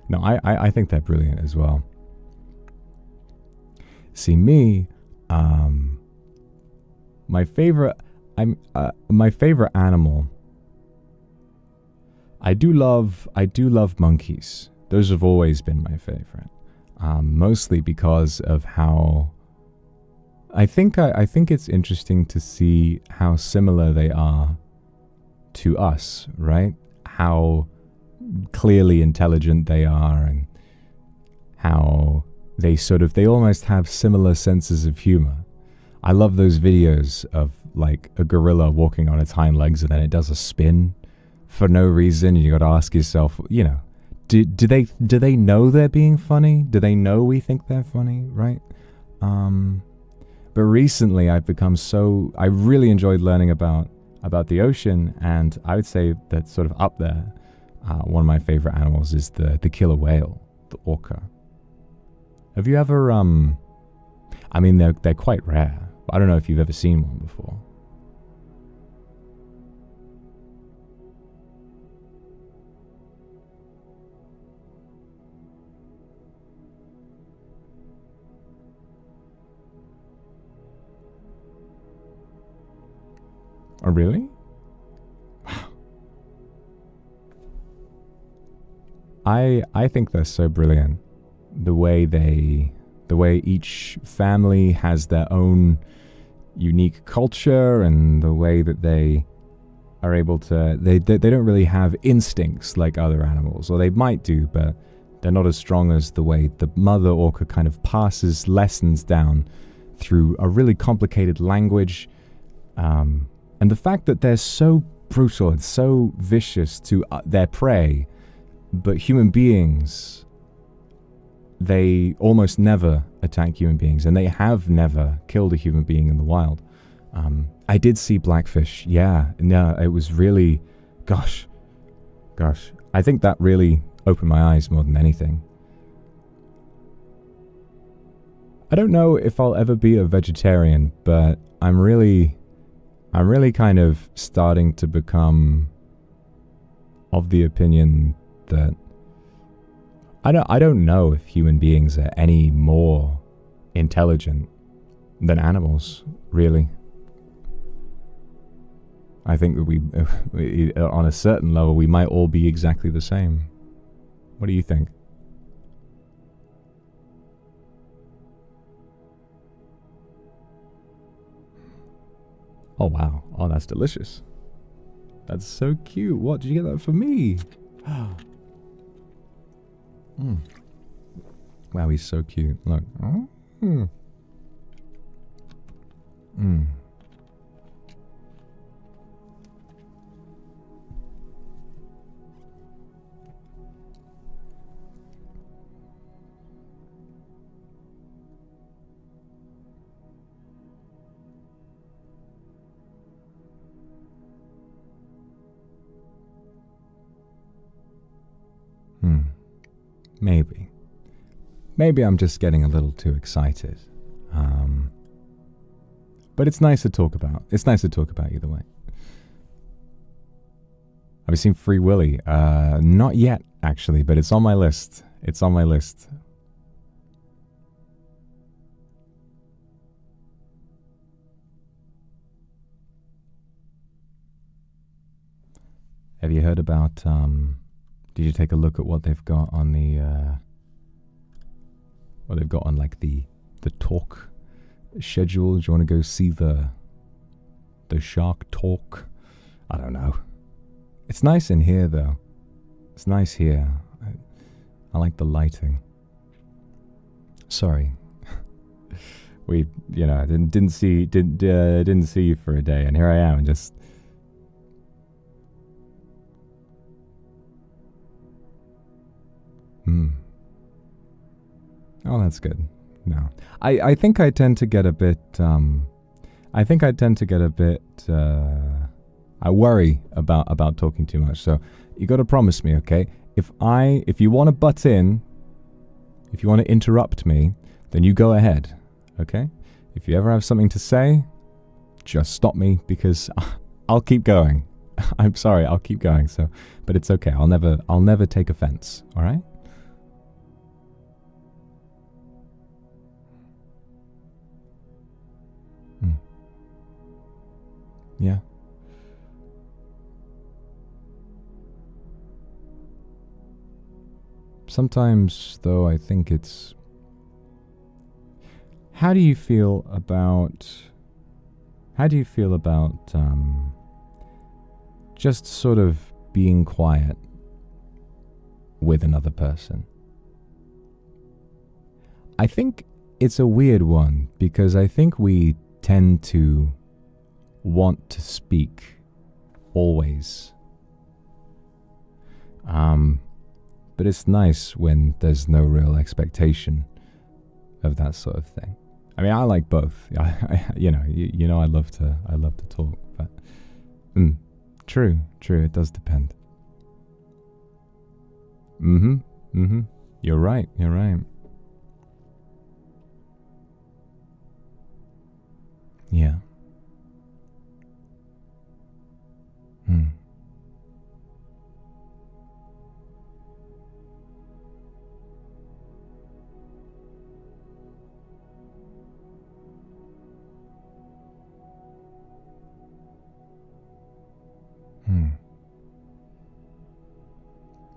No, I think they're brilliant as well. See, me, my favorite, my favorite animal. I do love monkeys. Those have always been my favorite. Mostly because of how I think it's interesting to see how similar they are to us, right? How clearly intelligent they are, and how they almost have similar senses of humor. I love those videos of like a gorilla walking on its hind legs and then it does a spin for no reason, and you got to ask yourself, you know, do they know they're being funny? Do they know we think they're funny, right? But recently I really enjoyed learning about the ocean, and I would say that sort of up there, one of my favorite animals is the killer whale, the orca. Have you ever, I mean, they're quite rare, but I don't know if you've ever seen one before. Oh, really? I think they're so brilliant. The way each family has their own unique culture, and the way that they are able to, they don't really have instincts like other animals, or they might do, but they're not as strong as the way the mother orca kind of passes lessons down through a really complicated language. And the fact that they're so brutal and so vicious to their prey, but human beings, they almost never attack human beings, and they have never killed a human being in the wild. I did see blackfish, yeah. No, it was really, gosh. I think that really opened my eyes more than anything. I don't know if I'll ever be a vegetarian, but I'm really kind of starting to become of the opinion that I don't know if human beings are any more intelligent than animals, really. I think that we on a certain level, we might all be exactly the same. What do you think? Oh, wow. Oh, that's delicious. That's so cute. What, did you get that for me? Wow, he's so cute. Look. Maybe I'm just getting a little too excited. But it's nice to talk about. It's nice to talk about either way. Have you seen Free Willy? Not yet, actually, but it's on my list. It's on my list. Have you heard about, did you take a look at what they've got on the, what they've got on like the talk schedule? Do you want to go see the shark talk? I don't know. It's nice in here though. It's nice here. I like the lighting. Sorry. We, you know, didn't see you for a day, and here I am, just. Oh, that's good. No. I think I tend to get a bit, I worry about talking too much. So you got to promise me, okay? If you want to butt in, if you want to interrupt me, then you go ahead, okay? If you ever have something to say, just stop me, because I'll keep going. I'm sorry, I'll keep going. So, but it's okay. I'll never take offense. All right? Yeah. Sometimes, though, I think it's... How do you feel about just sort of being quiet with another person? I think it's a weird one, because I think we tend to want to speak always. But it's nice when there's no real expectation of that sort of thing. I mean, I like both. You know, I love to talk, but true. It does depend. You're right. Yeah.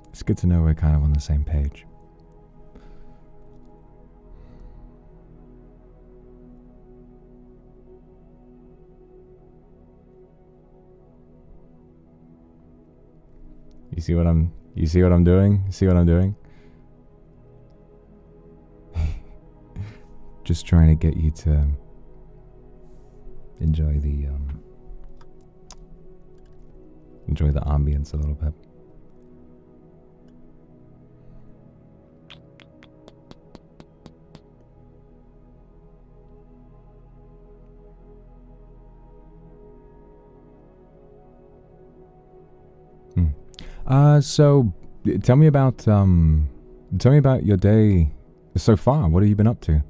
It's good to know we're kind of on the same page. You see what I'm doing? Just trying to get you to enjoy the ambience a little bit. So tell me about your day so far. What have you been up to?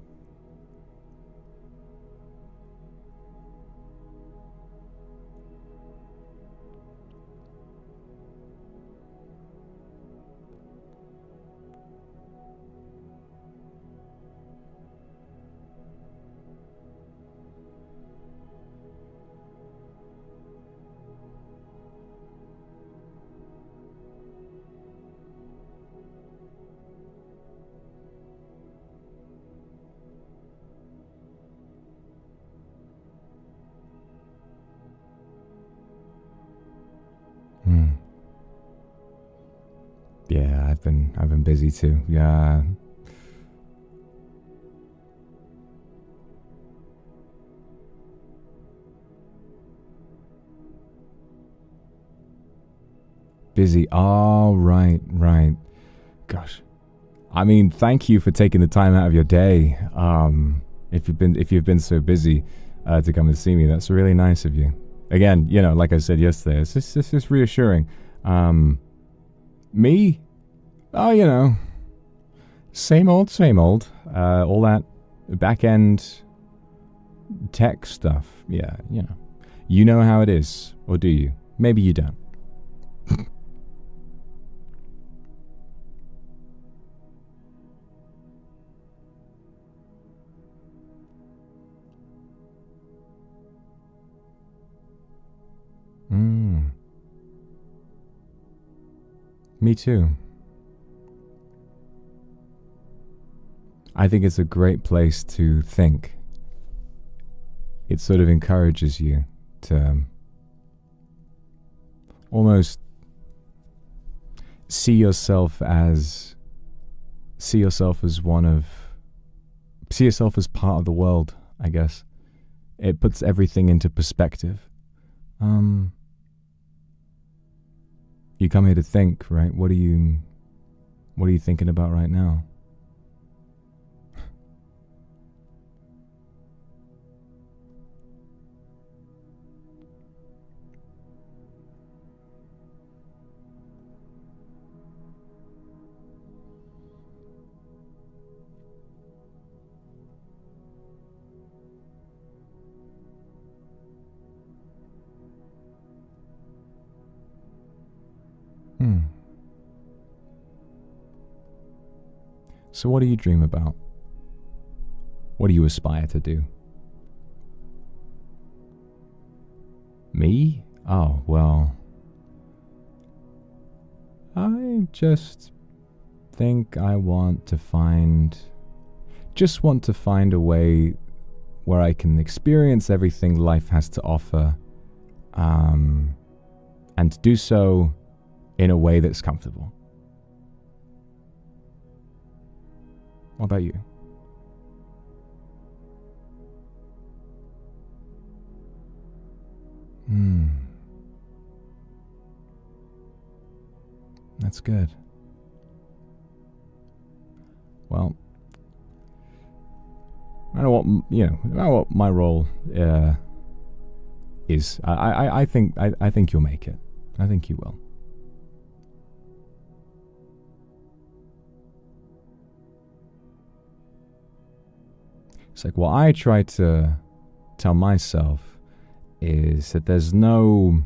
Yeah, I've been busy too. Yeah. Busy. Oh, right. Gosh. I mean, thank you for taking the time out of your day. If you've been so busy to come and see me, that's really nice of you. Again, you know, like I said yesterday, it's just reassuring. Me? Oh, you know, same old. All that back-end tech stuff. Yeah, you know. You know how it is, or do you? Maybe you don't. Me too. I think it's a great place to think. It sort of encourages you to almost see yourself as part of the world, I guess. It puts everything into perspective. You come here to think, right? What are you thinking about right now? So what do you dream about? What do you aspire to do? Me? Oh, well, I just think I want to find a way where I can experience everything life has to offer, and to do so in a way that's comfortable. What about you? That's good. Well, I don't know what, no matter what my role is, I think you'll make it. I think you will. It's like what I try to tell myself is that there's no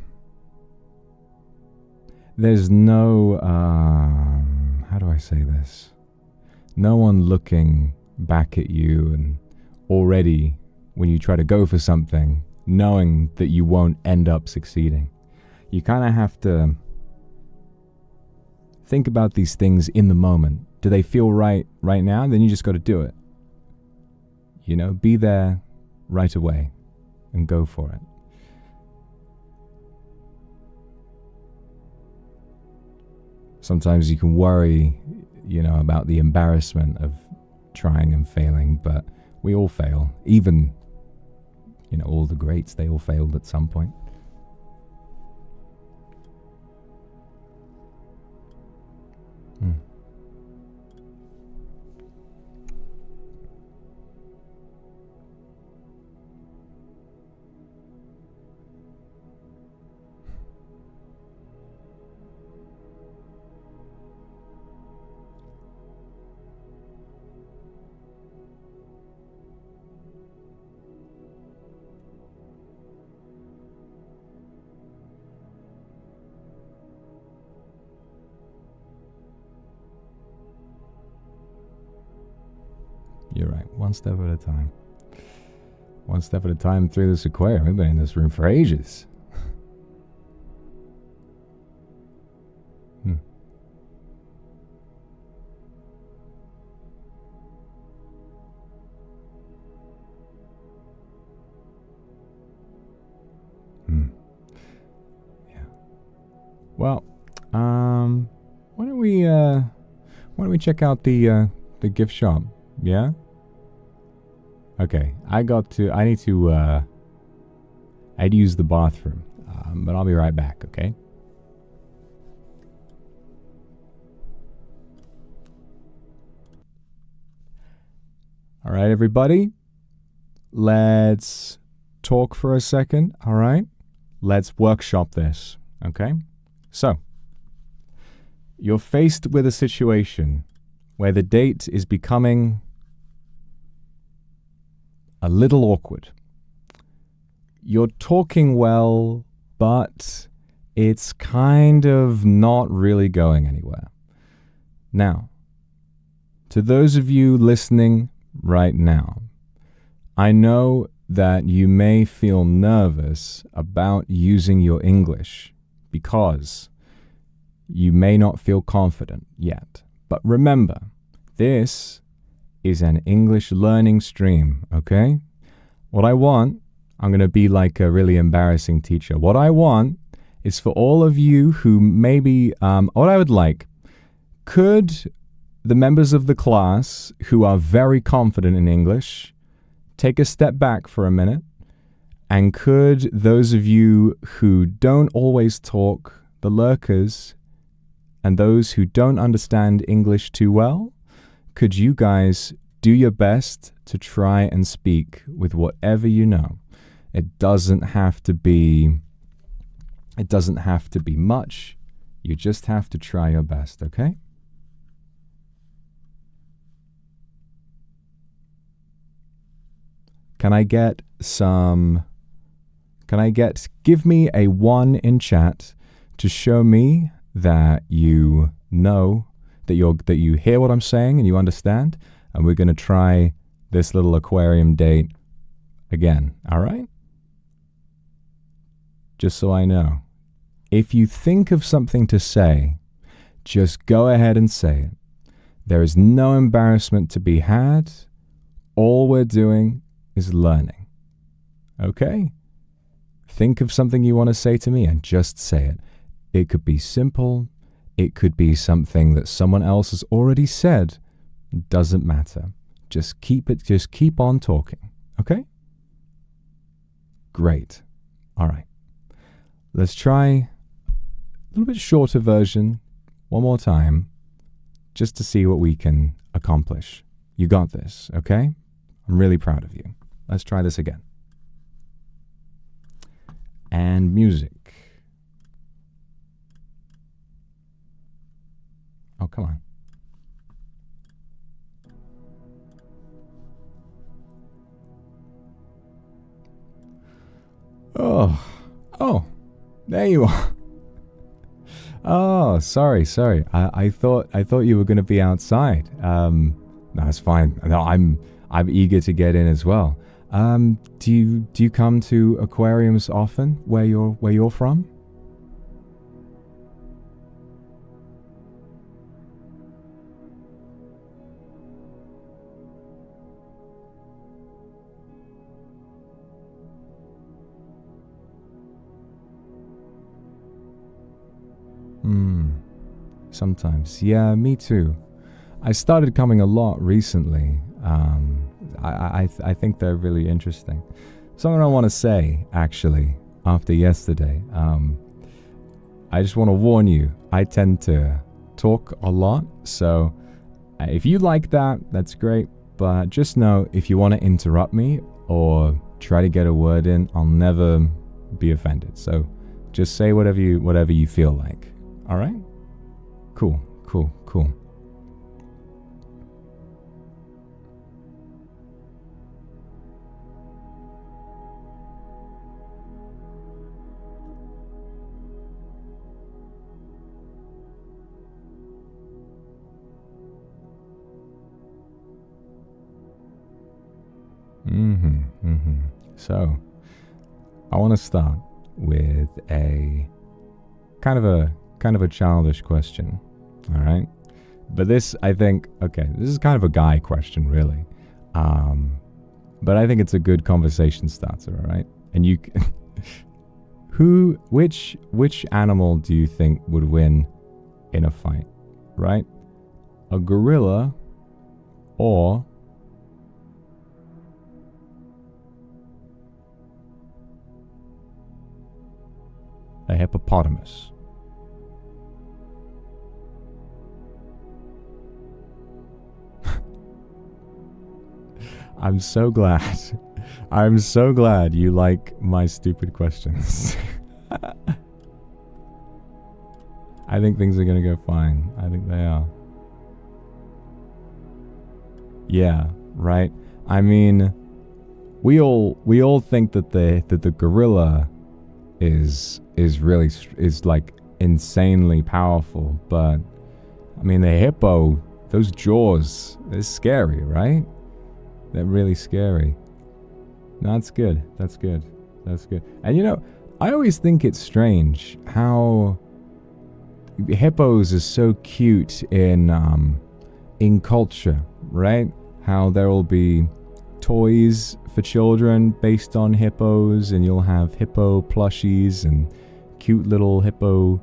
how do I say this? No one looking back at you and already when you try to go for something, knowing that you won't end up succeeding. You kind of have to think about these things in the moment. Do they feel right now? Then you just got to do it. Be there right away and go for it. Sometimes you can worry, about the embarrassment of trying and failing, but we all fail. Even, all the greats, they all failed at some point. You're right. One step at a time. One step at a time through this aquarium. We've been in this room for ages. Yeah. Well, why don't we check out the gift shop? Yeah? Okay, I need to use the bathroom, but I'll be right back, okay? All right, everybody, let's talk for a second, all right? Let's workshop this, okay? So, you're faced with a situation where the date is becoming a little awkward. You're talking well, but it's kind of not really going anywhere. Now, to those of you listening right now, I know that you may feel nervous about using your English because you may not feel confident yet. But remember, this is an English learning stream, okay? What I want, I'm going to be like a really embarrassing teacher. What I want is for all of you who maybe, what I would like, could the members of the class who are very confident in English take a step back for a minute? And could those of you who don't always talk, the lurkers, and those who don't understand English too well, could you guys do your best to try and speak with whatever you know? It doesn't have to be much. You just have to try your best, okay? Give me a 1 in chat to show me that you know, that you hear what I'm saying and you understand, and we're going to try this little aquarium date again, all right? just so I know. If you think of something to say, just go ahead and say it. There is no embarrassment to be had. All we're doing is learning. Okay? Think of something you want to say to me and just say it. It could be simple. It could be something that someone else has already said. It doesn't matter. Just keep on talking. Okay? Great. All right. Let's try a little bit shorter version one more time, just to see what we can accomplish. You got this, okay? I'm really proud of you. Let's try this again. And music. Oh, come on. Oh, there you are. Oh, sorry. I thought you were going to be outside. No, it's fine. No, I'm eager to get in as well. Do you come to aquariums often where you're from? Sometimes. Yeah, me too. I started coming a lot recently. I think they're really interesting. Something I want to say, actually, after yesterday. I just want to warn you, I tend to talk a lot. So if you like that, that's great. But just know, if you want to interrupt me or try to get a word in, I'll never be offended. So just say whatever you feel like. All right? Cool. So, I want to start with a kind of a childish question. All right, but this, I think, this is kind of a guy question, really. But I think it's a good conversation starter. All right, and you, which animal do you think would win in a fight? Right, a gorilla or a hippopotamus? I'm so glad you like my stupid questions. I think things are gonna go fine. I think they are. Yeah, right. I mean, we all think that the gorilla is like insanely powerful, but I mean, the hippo, those jaws, they're scary, right? They're really scary. No, that's good. And you know, I always think it's strange how hippos are so cute in culture, right? How there will be toys for children based on hippos, and you'll have hippo plushies and cute little hippo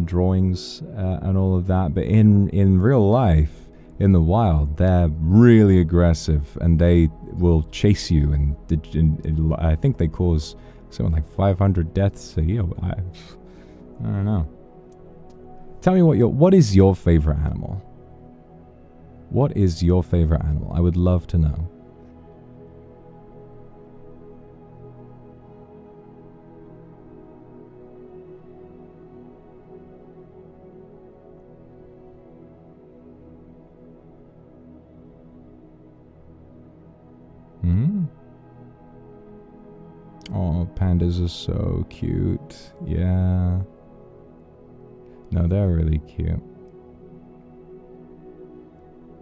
drawings and all of that. But in real life, in the wild, they're really aggressive, and they will chase you, and I think they cause something like 500 deaths a year. I don't know. Tell me what is your favorite animal? What is your favorite animal? I would love to know. Oh, pandas are so cute. Yeah. No, they're really cute.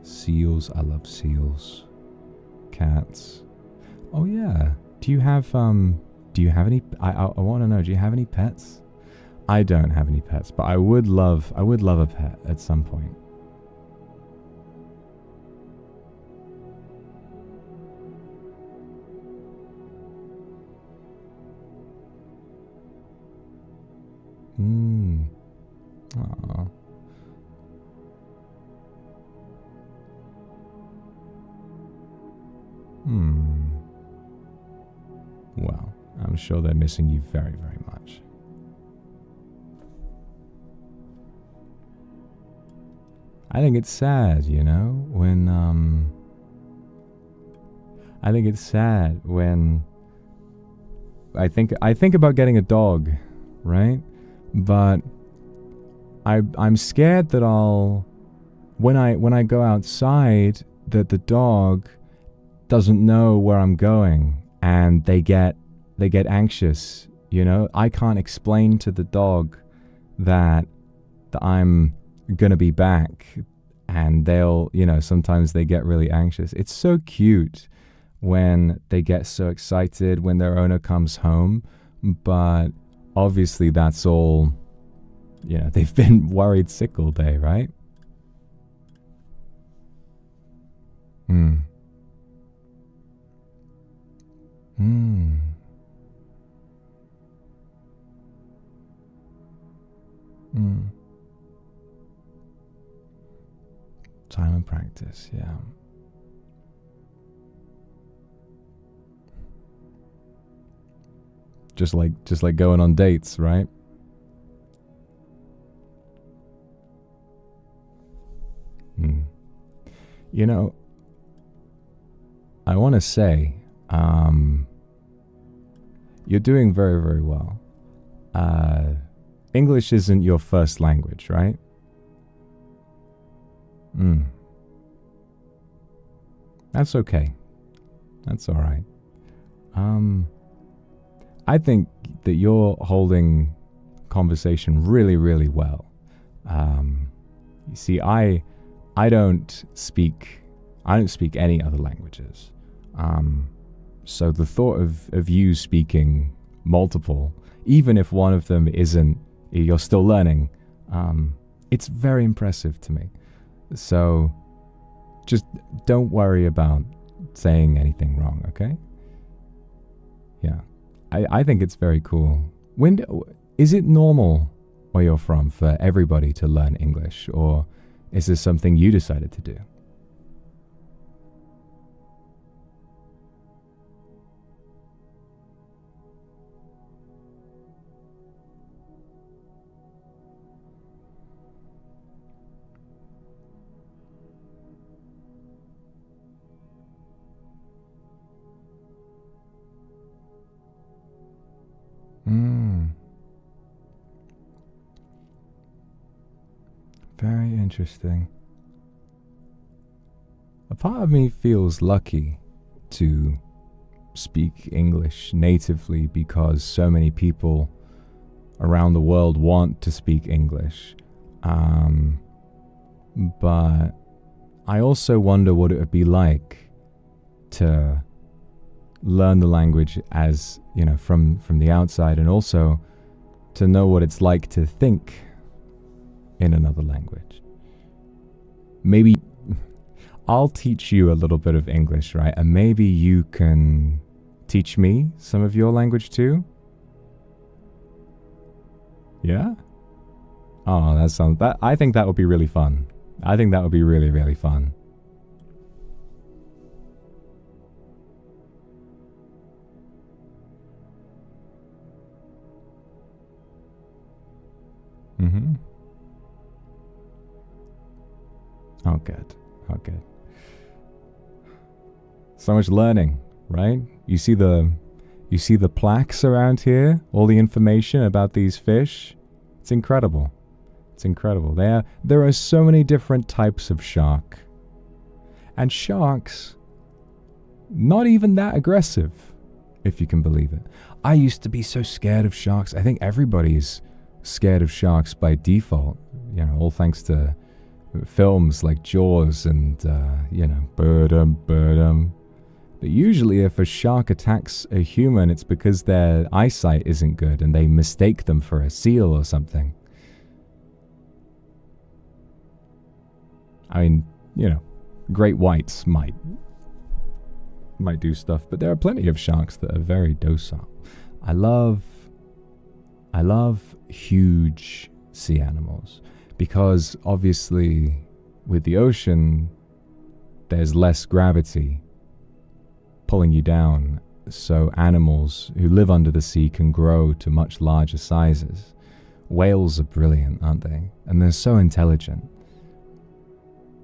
Seals. I love seals. Cats. Oh yeah. Do you have do you have any? I want to know. Do you have any pets? I don't have any pets, but I would love a pet at some point. Aww. Well, I'm sure they're missing you very, very much. I think it's sad, you know, when I think it's sad when I think about getting a dog, right? But I'm scared that when I go outside, that the dog doesn't know where I'm going and they get anxious, you know? I can't explain to the dog that I'm gonna be back, and they'll, you know, sometimes they get really anxious. It's so cute when they get so excited when their owner comes home, but obviously that's all, you know, they've been worried sick all day, right? Time and practice, yeah. Just like going on dates, right? You know, I want to say, you're doing very, very well. English isn't your first language, right? That's okay. That's all right. I think that you're holding conversation really, really well. You see, I don't speak any other languages. So the thought of you speaking multiple, even if one of them isn't, you're still learning, it's very impressive to me. So just don't worry about saying anything wrong, okay? Yeah. I think it's very cool. Is it normal where you're from for everybody to learn English, or is this something you decided to do? Very interesting. A part of me feels lucky to speak English natively because so many people around the world want to speak English. But I also wonder what it would be like to learn the language as, you know, from the outside, and also to know what it's like to think in another language. Maybe I'll teach you a little bit of English, right? And maybe you can teach me some of your language too? Yeah? Oh, I think that would be really fun. I think that would be really, really fun. Oh, good. Oh, good. So much learning, right? You see the plaques around here, all the information about these fish. It's incredible. It's incredible. There are so many different types of shark. And sharks, not even that aggressive, if you can believe it. I used to be so scared of sharks. I think everybody's scared of sharks by default, you know, all thanks to films like Jaws and, you know, Birdum. But usually if a shark attacks a human, it's because their eyesight isn't good and they mistake them for a seal or something. I mean, you know, great whites might do stuff, but there are plenty of sharks that are very docile. I love huge sea animals because obviously with the ocean there's less gravity pulling you down, so animals who live under the sea can grow to much larger sizes. Whales are brilliant, aren't they? And they're so intelligent.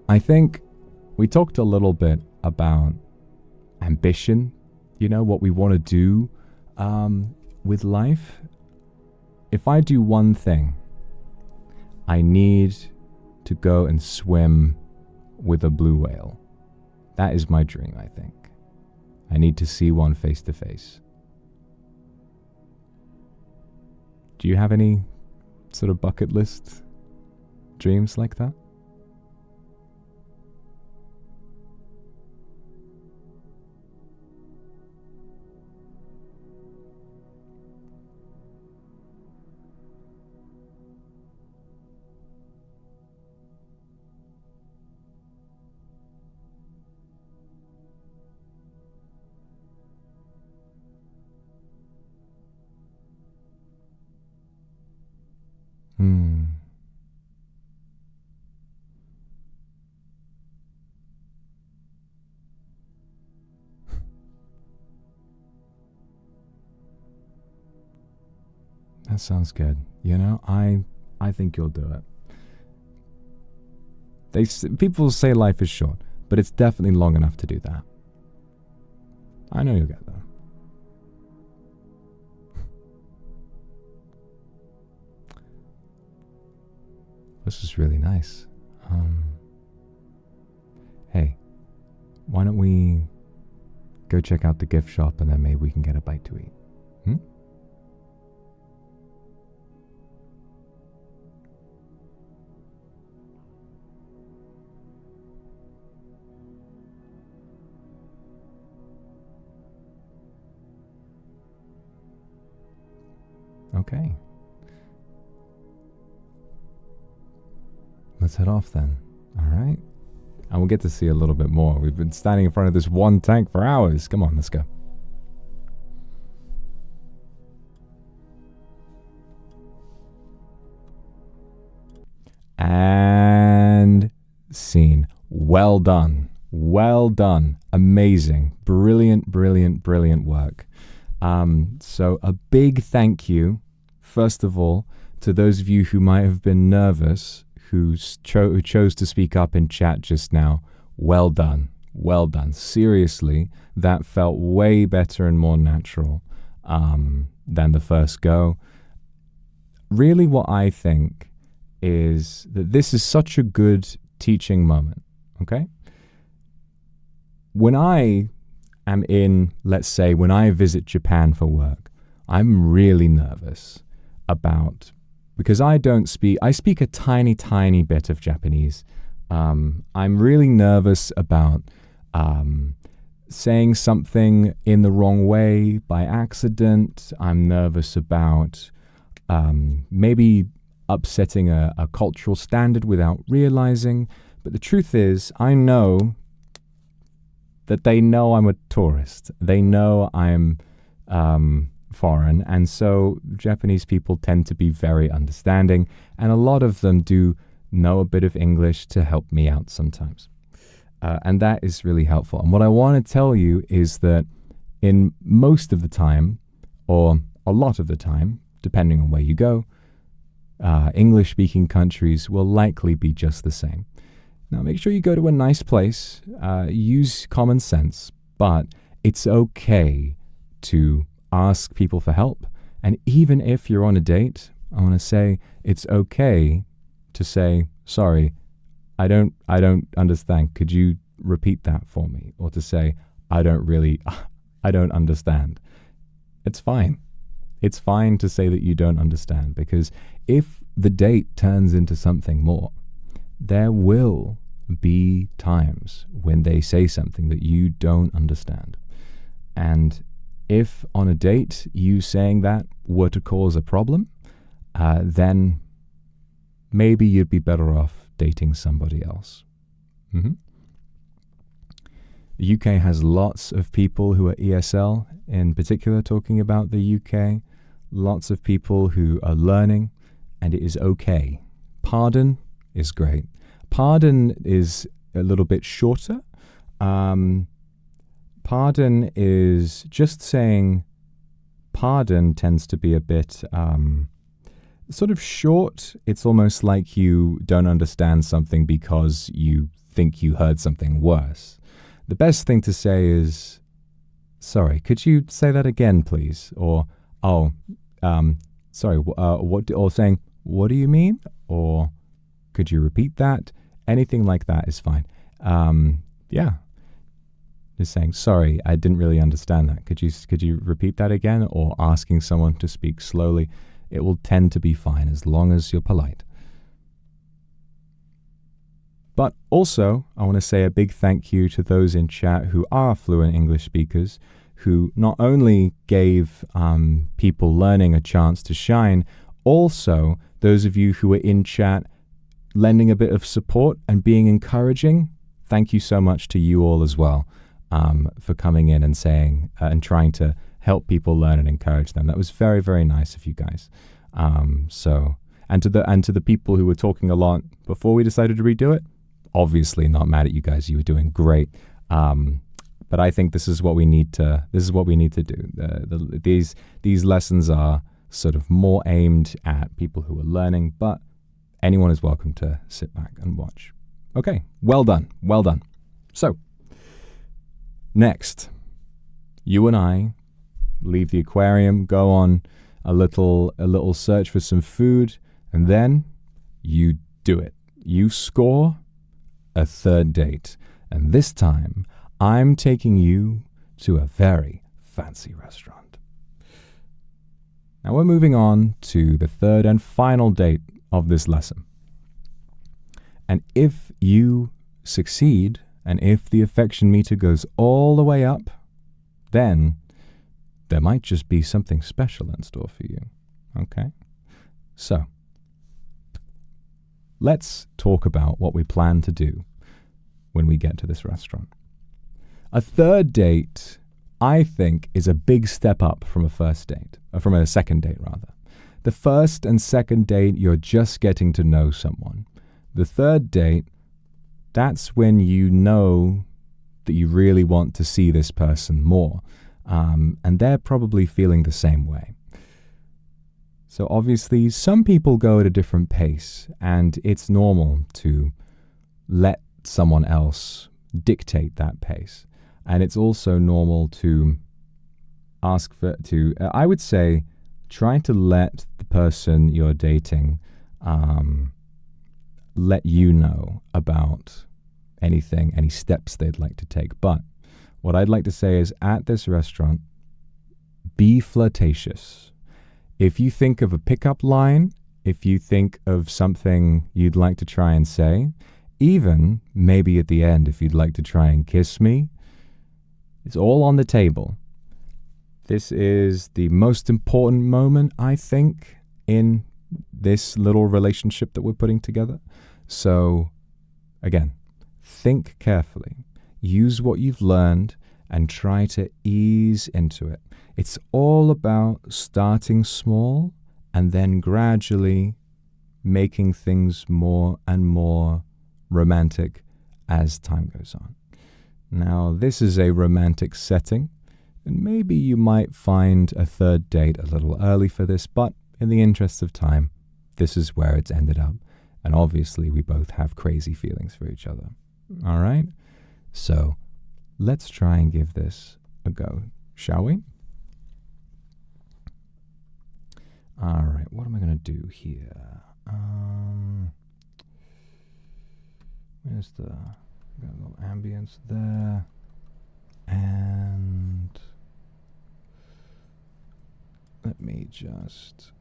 I think we talked a little bit about ambition, you know, what we want to do with life. If I do one thing, I need to go and swim with a blue whale. That is my dream, I think. I need to see one face to face. Do you have any sort of bucket list dreams like that? That sounds good. You know, I think you'll do it. People say life is short, but it's definitely long enough to do that. I know you'll get there. This is really nice. Hey, why don't we go check out the gift shop and then maybe we can get a bite to eat? Okay. Let's head off then. All right. And we'll get to see a little bit more. We've been standing in front of this one tank for hours. Come on, let's go. And scene. Well done. Well done. Amazing. Brilliant, brilliant, brilliant work. So a big thank you, first of all, to those of you who might have been nervous, who chose to speak up in chat just now. Well done. Well done. Seriously, that felt way better and more natural than the first go. Really what I think is that this is such a good teaching moment, okay? When I am in, let's say, when I visit Japan for work, I'm really nervous about, because I speak a tiny, tiny bit of Japanese. I'm really nervous about saying something in the wrong way by accident. I'm nervous about maybe upsetting a cultural standard without realizing. But the truth is, I know that they know I'm a tourist. They know I'm foreign, and so Japanese people tend to be very understanding, and a lot of them do know a bit of English to help me out sometimes. And that is really helpful. And what I want to tell you is that in most of the time, or a lot of the time, depending on where you go, English-speaking countries will likely be just the same. Now, make sure you go to a nice place, use common sense, but it's okay to ask people for help. And even if you're on a date, I want to say it's okay to say, sorry, I don't understand. Could you repeat that for me? Or to say, I don't understand. It's fine. It's fine to say that you don't understand, because if the date turns into something more, there will be times when they say something that you don't understand. And if on a date you saying that were to cause a problem, then maybe you'd be better off dating somebody else. The UK has lots of people who are ESL, in particular talking about the UK. Lots of people who are learning, and it is okay. Pardon is great. Pardon is a little bit shorter. Pardon is just saying pardon tends to be a bit sort of short. It's almost like you don't understand something because you think you heard something worse. The best thing to say is, sorry, could you say that again, please? Or, sorry, or saying, what do you mean? Or could you repeat that? Anything like that is fine. Yeah. Just saying, sorry, I didn't really understand that. Could you repeat that again? Or asking someone to speak slowly. It will tend to be fine as long as you're polite. But also, I want to say a big thank you to those in chat who are fluent English speakers, who not only gave people learning a chance to shine, also those of you who are in chat lending a bit of support and being encouraging. Thank you so much to you all as well for coming in and saying and trying to help people learn and encourage them. That was very, very nice of you guys. And to the people who were talking a lot before we decided to redo it, obviously not mad at you guys. You were doing great. But I think this is what we need to do. These lessons are sort of more aimed at people who are learning, but anyone is welcome to sit back and watch. Okay, well done. Well done. So, next, you and I leave the aquarium, go on a little search for some food, and then you do it. You score a third date. And this time, I'm taking you to a very fancy restaurant. Now we're moving on to the third and final date of this lesson. And if you succeed, and if the affection meter goes all the way up, then there might just be something special in store for you. Okay? So, let's talk about what we plan to do when we get to this restaurant. A third date, I think, is a big step up from a first date, or from a second date rather. The first and second date, you're just getting to know someone. The third date, that's when you know that you really want to see this person more. And they're probably feeling the same way. So obviously, some people go at a different pace, and it's normal to let someone else dictate that pace. And it's also normal to I would say, try to let the person you're dating let you know about anything, any steps they'd like to take. But what I'd like to say is, at this restaurant, be flirtatious. If you think of a pickup line, if you think of something you'd like to try and say, even maybe at the end, if you'd like to try and kiss me, it's all on the table. This is the most important moment, I think, in this little relationship that we're putting together. So, again, think carefully. Use what you've learned and try to ease into it. It's all about starting small and then gradually making things more and more romantic as time goes on. Now, this is a romantic setting, and maybe you might find a third date a little early for this, but in the interest of time, this is where it's ended up. And obviously, we both have crazy feelings for each other. All right? So, let's try and give this a go, shall we? All right, what am I going to do here? Where's the... got a little ambience there. And... let me just...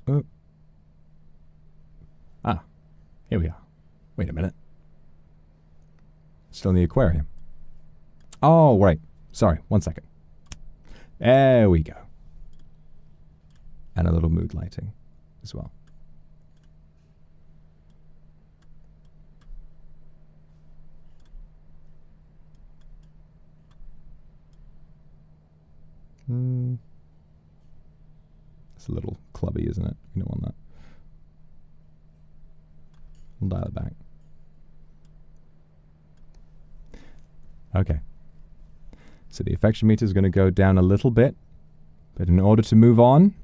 oh. Ah, here we are. Wait a minute. Still in the aquarium. Oh, right. Sorry, 1 second. There we go. And a little mood lighting as well. It's a little clubby, isn't it? You don't want that. We'll dial it back. Okay. So the affection meter is going to go down a little bit. But in order to move on,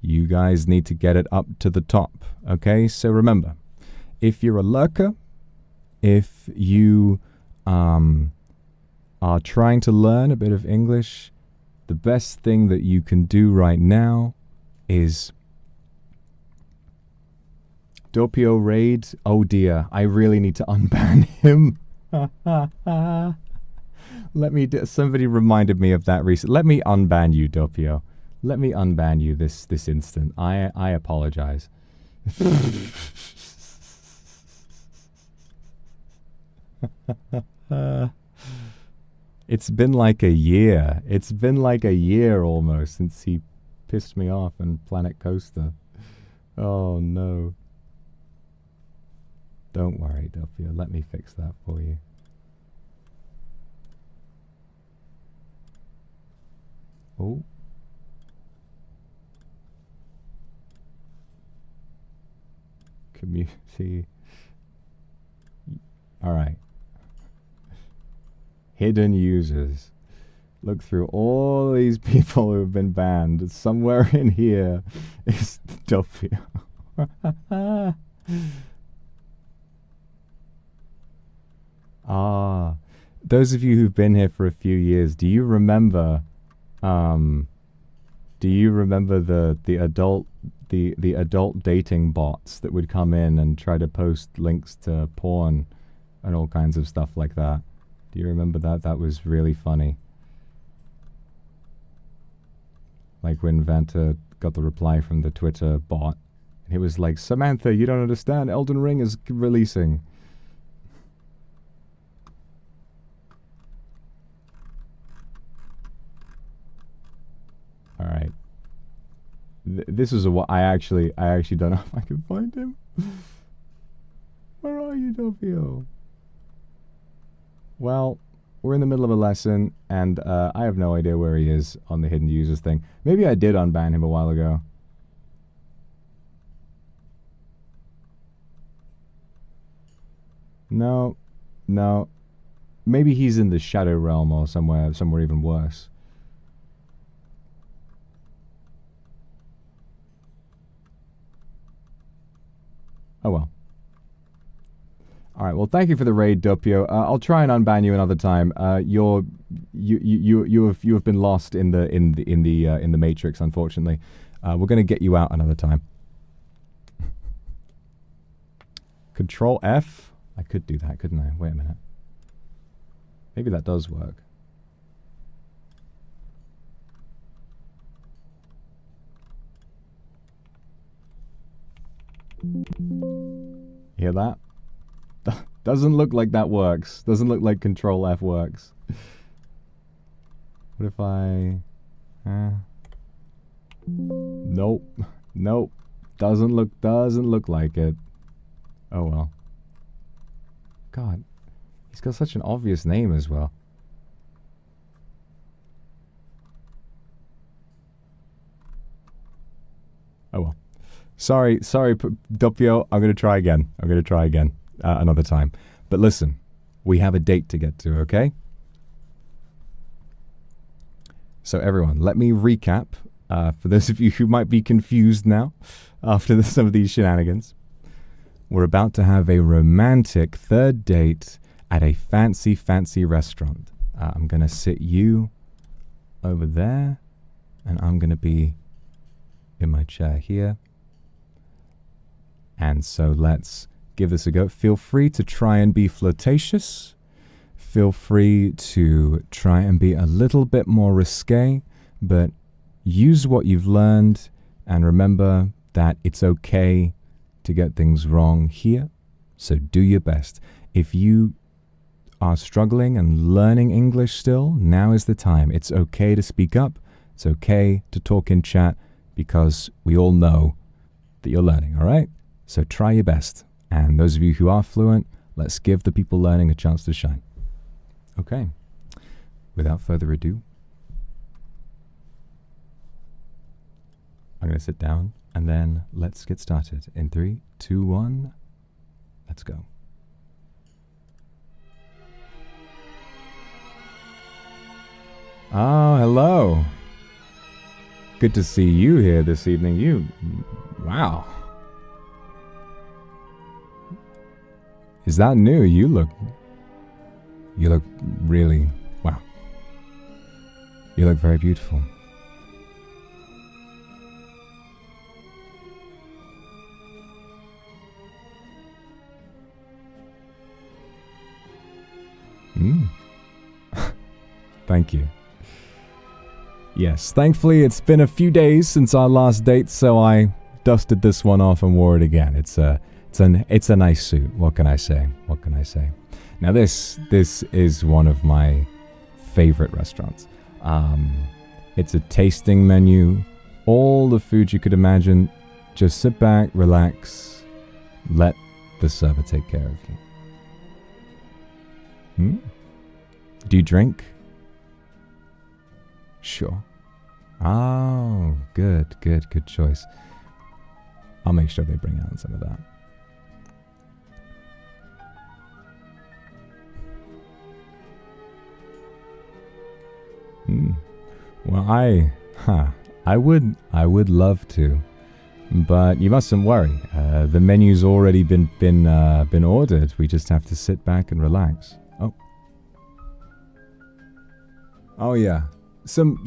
you guys need to get it up to the top. Okay? So remember, if you're a lurker, if you are trying to learn a bit of English, the best thing that you can do right now is Doppio raid. Oh dear, I really need to unban him. Let me somebody reminded me of that recently. Let me unban you, Doppio. Let me unban you this instant. I apologize. It's been like a year. It's been like a year almost since he pissed me off in Planet Coaster. Oh no. Don't worry, Doppio. Let me fix that for you. Oh. Community. All right. Hidden users. Look through all these people who have been banned. Somewhere in here is Doppio. Ah, those of you who've been here for a few years, do you remember the adult dating bots that would come in and try to post links to porn and all kinds of stuff like that? Do you remember that? That was really funny. Like when Vanta got the reply from the Twitter bot, and he was like, Samantha, you don't understand, Elden Ring is releasing. All right. This is I actually don't know if I can find him. Where are you, Doppio? Well, we're in the middle of a lesson, and I have no idea where he is on the hidden users thing. Maybe I did unban him a while ago. No. Maybe he's in the shadow realm or somewhere even worse. Oh well. All right. Well, thank you for the raid, Doppio. I'll try and unban you another time. You have been lost in the matrix, unfortunately. We're gonna get you out another time. Control F. I could do that, couldn't I? Wait a minute. Maybe that does work. Hear that? Doesn't look like that works. Doesn't look like Control F works. What if I... Nope. Nope. Doesn't look like it. Oh well. God. He's got such an obvious name as well. Oh well. Sorry, Doppio. I'm going to try again. Another time. But listen, we have a date to get to, okay? So everyone, let me recap for those of you who might be confused now after some of these shenanigans. We're about to have a romantic third date at a fancy restaurant. I'm going to sit you over there, and I'm going to be in my chair here. And so let's give this a go. Feel free to try and be flirtatious. Feel free to try and be a little bit more risque, but use what you've learned and remember that it's okay to get things wrong here. So do your best. If you are struggling and learning English still, now is the time. It's okay to speak up. It's okay to talk in chat because we all know that you're learning, all right? So try your best. And those of you who are fluent, let's give the people learning a chance to shine. Okay. Without further ado, I'm going to sit down and then let's get started. In 3, 2, 1, let's go. Oh, hello. Good to see you here this evening. Wow. Is that new? You look really, wow. You look very beautiful. Thank you. Yes, thankfully it's been a few days since our last date, so I dusted this one off and wore it again. It's a nice suit. What can I say? What can I say? Now this is one of my favorite restaurants. It's a tasting menu, all the food you could imagine. Just sit back, relax, let the server take care of you. Do you drink? Sure. Oh, good choice. I'll make sure they bring out some of that. Well, I would love to, but you mustn't worry. The menu's already been ordered. We just have to sit back and relax. Oh yeah. Some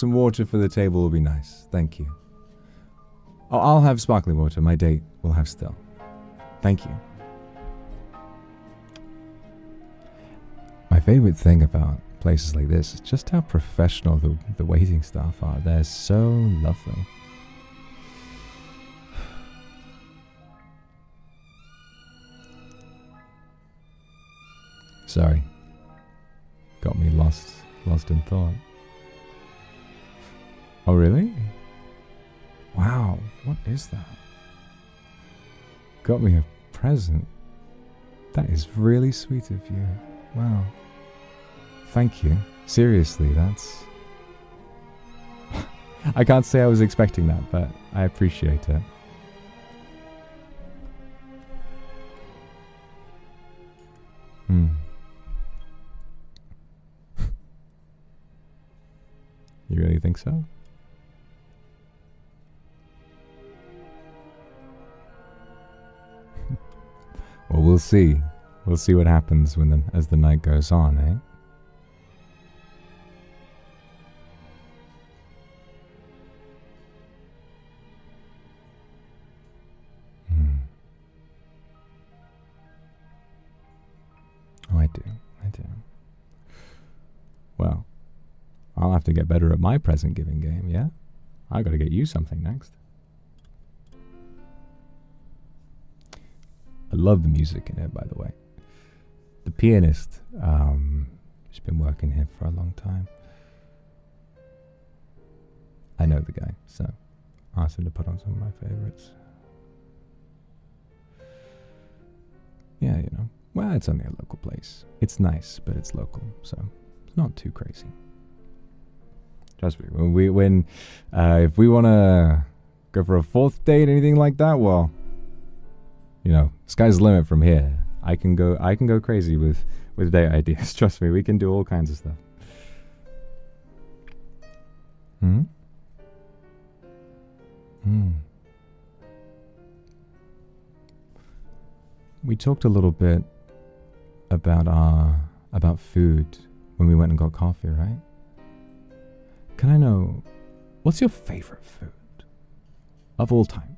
water for the table will be nice. Thank you. Oh, I'll have sparkling water. My date will have still. Thank you. My favorite thing about places like this is just how professional the waiting staff are. They're so lovely. Sorry. Got me lost in thought. Oh, really? Wow, what is that? Got me a present. That is really sweet of you. Wow. Thank you. Seriously, that's... I can't say I was expecting that, but I appreciate it. You really think so? Well, we'll see. We'll see what happens as the night goes on, eh? Oh, I do. Well, I'll have to get better at my present giving game, yeah? I gotta get you something next. I love the music in it, by the way. The pianist, she's been working here for a long time. I know the guy, so I asked him to put on some of my favorites. Yeah, you know. Well, it's only a local place. It's nice, but it's local, so it's not too crazy. Trust me, if we want to go for a 4th date, anything like that, well, you know, sky's the limit from here. I can go crazy with date ideas. Trust me, we can do all kinds of stuff. We talked a little bit about food when we went and got coffee, right? Can I know, what's your favorite food of all time?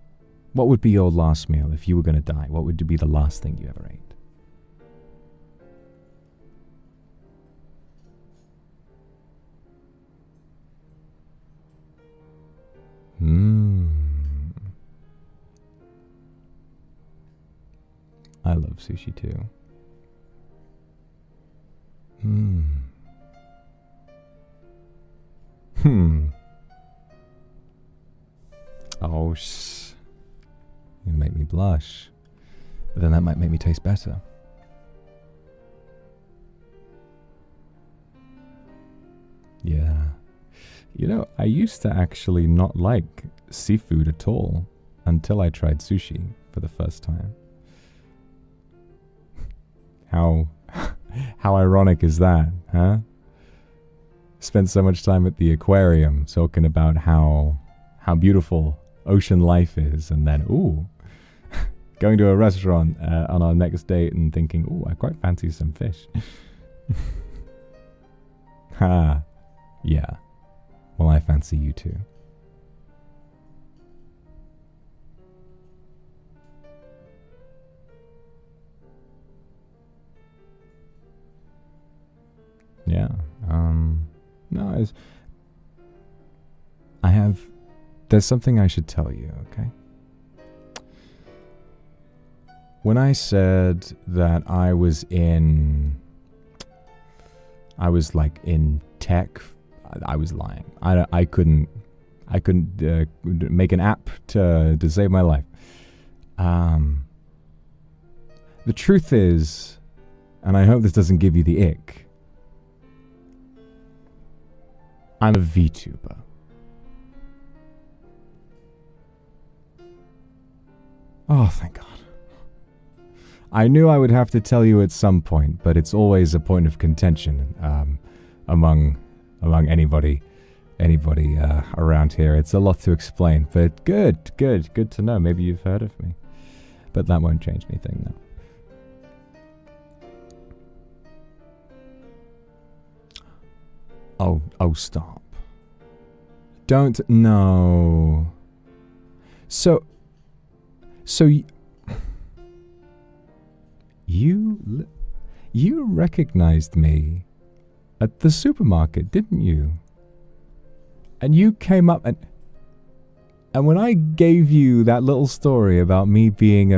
What would be your last meal if you were going to die? What would be the last thing you ever ate? I love sushi too. Hmm. Hmm. Oh, you're gonna make me blush. But then that might make me taste better. Yeah. You know, I used to actually not like seafood at all until I tried sushi for the first time. How ironic is that, huh? Spent so much time at the aquarium talking about how beautiful ocean life is, and then, ooh, going to a restaurant on our next date and thinking, ooh, I quite fancy some fish. Ha. Yeah. Well, I fancy you too. Yeah. No, there's something I should tell you, okay? When I said that I was like in tech, I was lying. I couldn't make an app to save my life. The truth is, and I hope this doesn't give you the ick, I'm a VTuber. Oh, thank God. I knew I would have to tell you at some point, but it's always a point of contention among anybody around here. It's a lot to explain, but good to know. Maybe you've heard of me, but that won't change anything now. Oh, stop. Don't, no. So you recognized me at the supermarket, didn't you? And you came up and when I gave you that little story about me being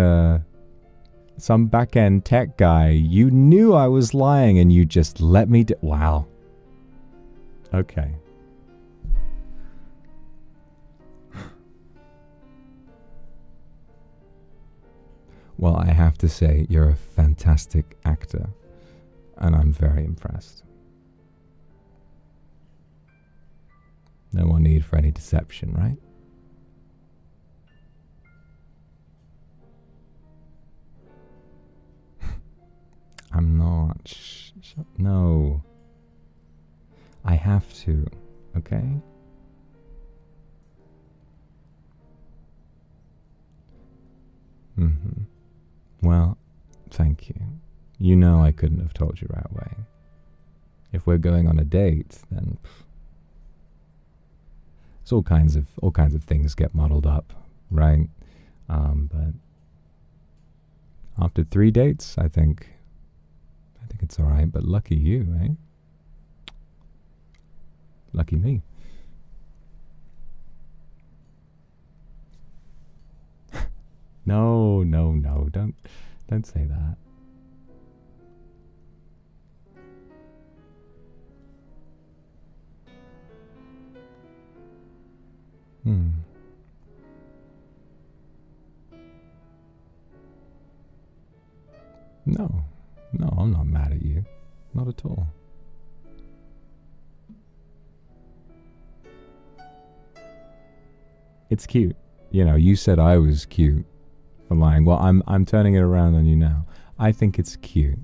some back-end tech guy, you knew I was lying and you just let me wow. Okay. Well, I have to say, you're a fantastic actor, and I'm very impressed. No more need for any deception, right? I'm not. No. I have to, okay? Mm-hmm. Well, thank you. You know I couldn't have told you right away. If we're going on a date, then it's all kinds of things get muddled up, right? But after 3 dates, I think it's all right. But lucky you, eh? Lucky me. No, don't say that. No, I'm not mad at you. Not at all. It's cute. You know, you said I was cute for lying. Well, I'm turning it around on you now. I think it's cute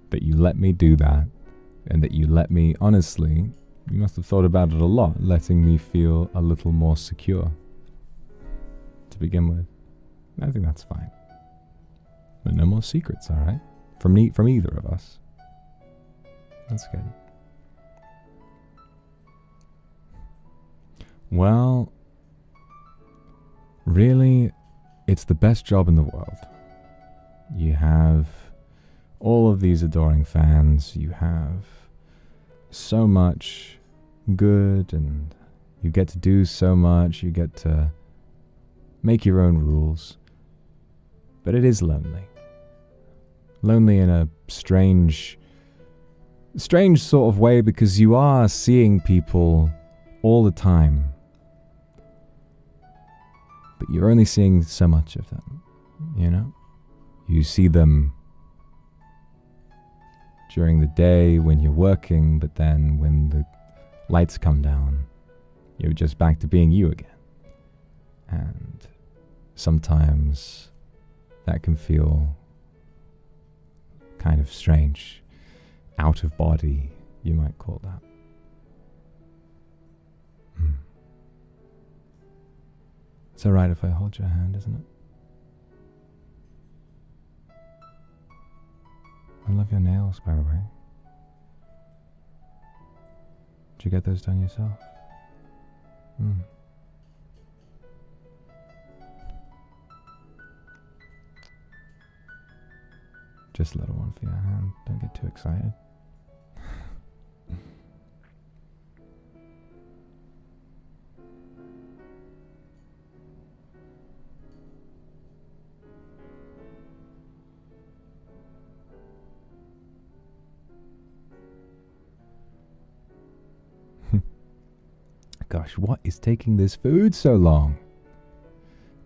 that you let me do that, and that you let me, honestly, you must have thought about it a lot, letting me feel a little more secure to begin with. I think that's fine. But no more secrets, all right? From either of us. That's good. Well, really, it's the best job in the world. You have all of these adoring fans. You have so much good, and you get to do so much. You get to make your own rules. But it is lonely. Lonely in a strange strange sort of way, because you are seeing people all the time, but you're only seeing so much of them, you know? You see them during the day when you're working, but then when the lights come down, you're just back to being you again. And sometimes that can feel kind of strange, out of body, you might call that. It's alright if I hold your hand, isn't it? I love your nails, by the way. Did you get those done yourself? Just a little one for your hand. Don't get too excited. Gosh, what is taking this food so long?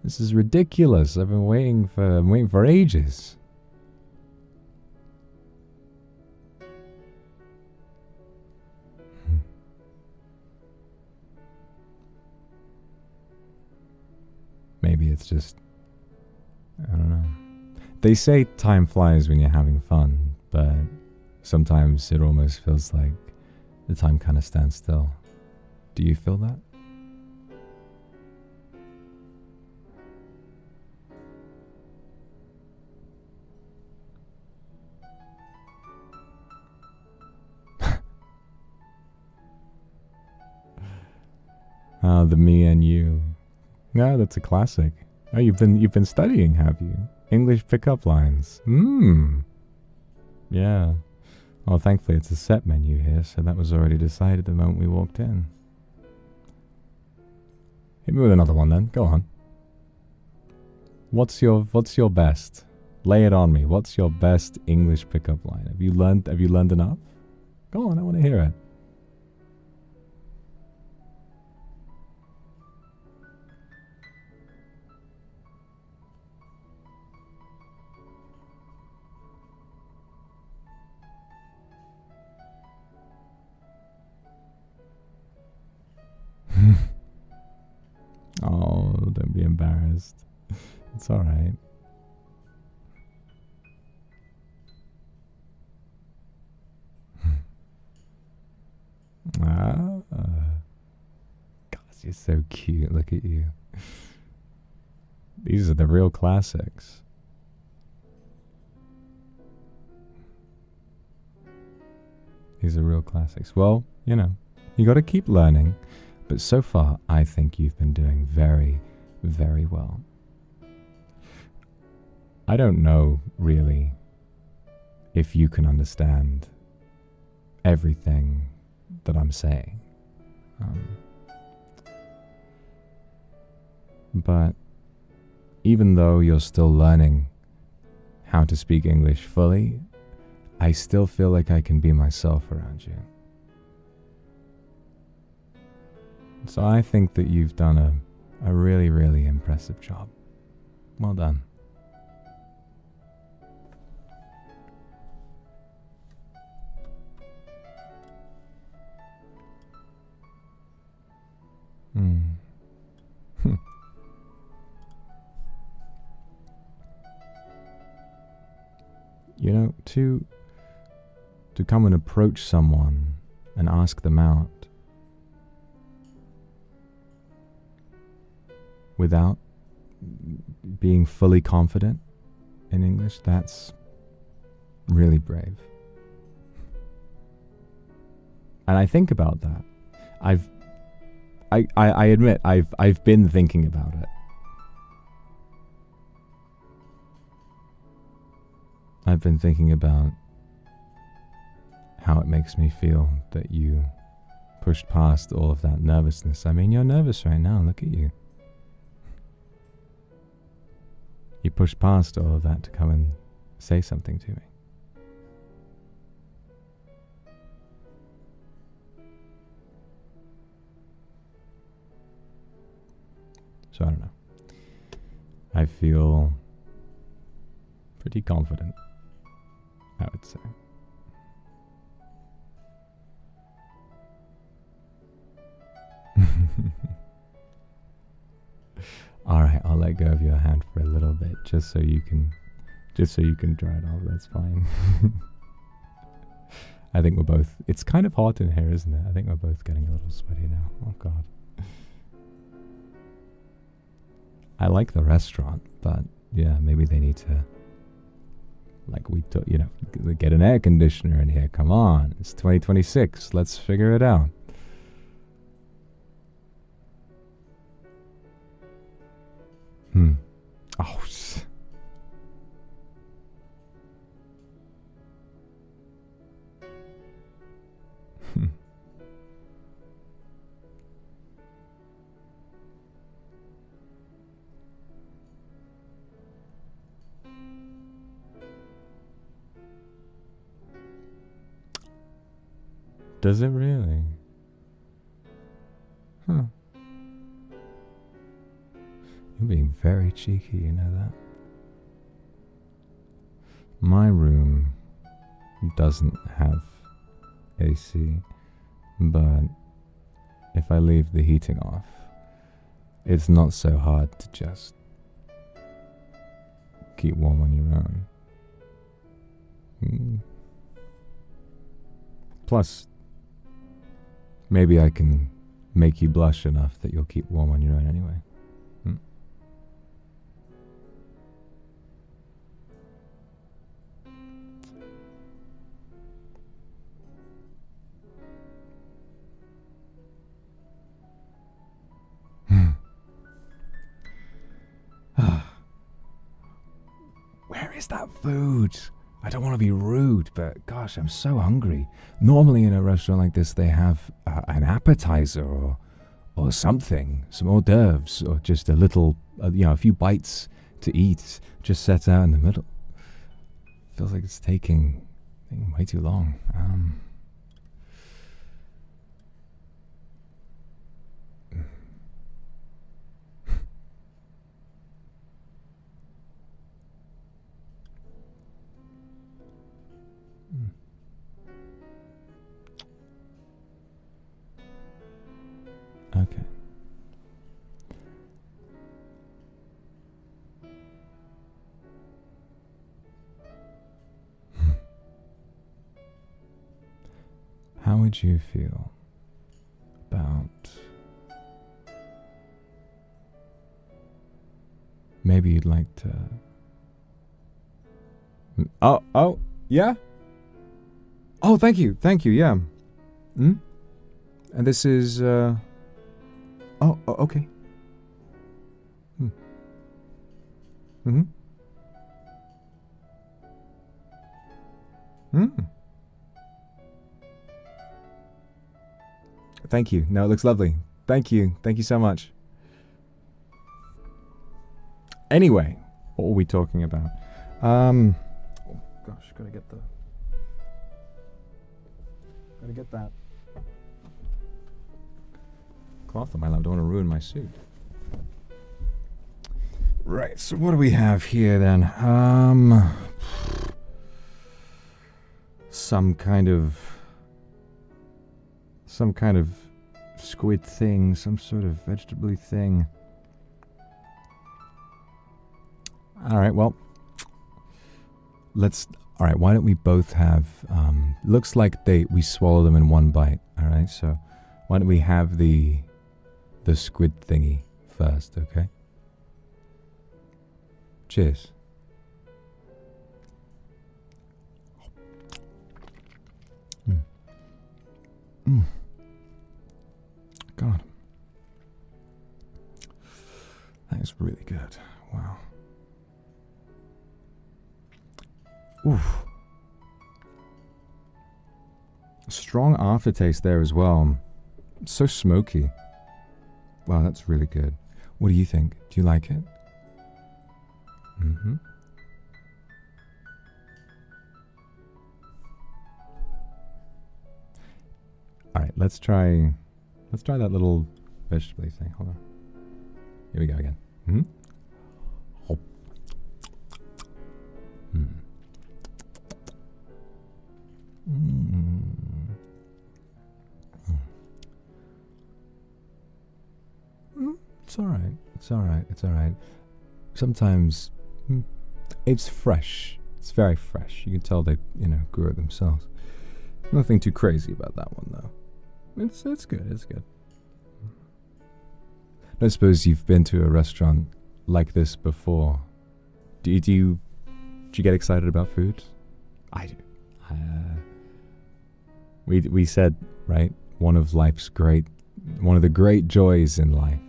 This is ridiculous. I've been waiting for ages. Maybe it's just, I don't know. They say time flies when you're having fun, but sometimes it almost feels like the time kind of stands still. Do you feel that? The me and you. No, that's a classic. Oh, you've been studying, have you? English pickup lines. Yeah. Well, thankfully it's a set menu here, so that was already decided the moment we walked in. Hit me with another one then. Go on. What's your best? Lay it on me. What's your best English pickup line? Have you learned enough? Go on, I want to hear it. Oh, don't be embarrassed. It's all right. God, you're so cute. Look at you. These are the real classics. These are real classics. Well, you know, you got to keep learning. But so far, I think you've been doing very, very well. I don't know, really, if you can understand everything that I'm saying. But even though you're still learning how to speak English fully, I still feel like I can be myself around you. So I think that you've done a really, really impressive job. Well done. You know, to come and approach someone and ask them out without being fully confident in English, that's really brave. And I think about that. I admit I've been thinking about it. I've been thinking about how it makes me feel that you pushed past all of that nervousness. I mean, you're nervous right now, look at you. You pushed past all of that to come and say something to me. So I don't know. I feel pretty confident, I would say. All right, I'll let go of your hand for a little bit, just so you can dry it off. That's fine. I think we're both. It's kind of hot in here, isn't it? I think we're both getting a little sweaty now. Oh God. I like the restaurant, but yeah, maybe they need to, like get an air conditioner in here. Come on, it's 2026. Let's figure it out. Oh. Does it really? Huh. You're being very cheeky, you know that? My room doesn't have AC, but if I leave the heating off, it's not so hard to just keep warm on your own. Plus, maybe I can make you blush enough that you'll keep warm on your own anyway. Where is that food? I don't want to be rude, but gosh, I'm so hungry. Normally in a restaurant like this, they have an appetizer or something, some hors d'oeuvres, or just a little, a few bites to eat, just set out in the middle. Feels like it's taking way too long. Okay. How would you feel about maybe you'd like to... Oh, yeah? Oh, thank you, yeah. And this is, Oh, okay. Thank you. No, it looks lovely. Thank you. Thank you so much. Anyway, what were we talking about? Oh gosh, gotta get that cloth on my lap. Don't want to ruin my suit. Right, so what do we have here then? Some kind of squid thing, some sort of vegetable thing. Alright, well, alright, why don't we both have, looks like we swallow them in one bite, alright, so why don't we have the squid thingy first, okay? Cheers. God. That is really good. Wow. Oof. Strong aftertaste there as well. So smoky. Wow, that's really good. What do you think? Do you like it? All right, let's try that little vegetable thing. Hold on. Here we go again. Mm-hmm. Oh. Mm. Mm. Mm. It's alright. It's alright. It's alright. Sometimes it's fresh. It's very fresh. You can tell they, grew it themselves. Nothing too crazy about that one, though. It's good. It's good. I don't suppose you've been to a restaurant like this before. Do you get excited about food? I do. We said, right, one of the great joys in life,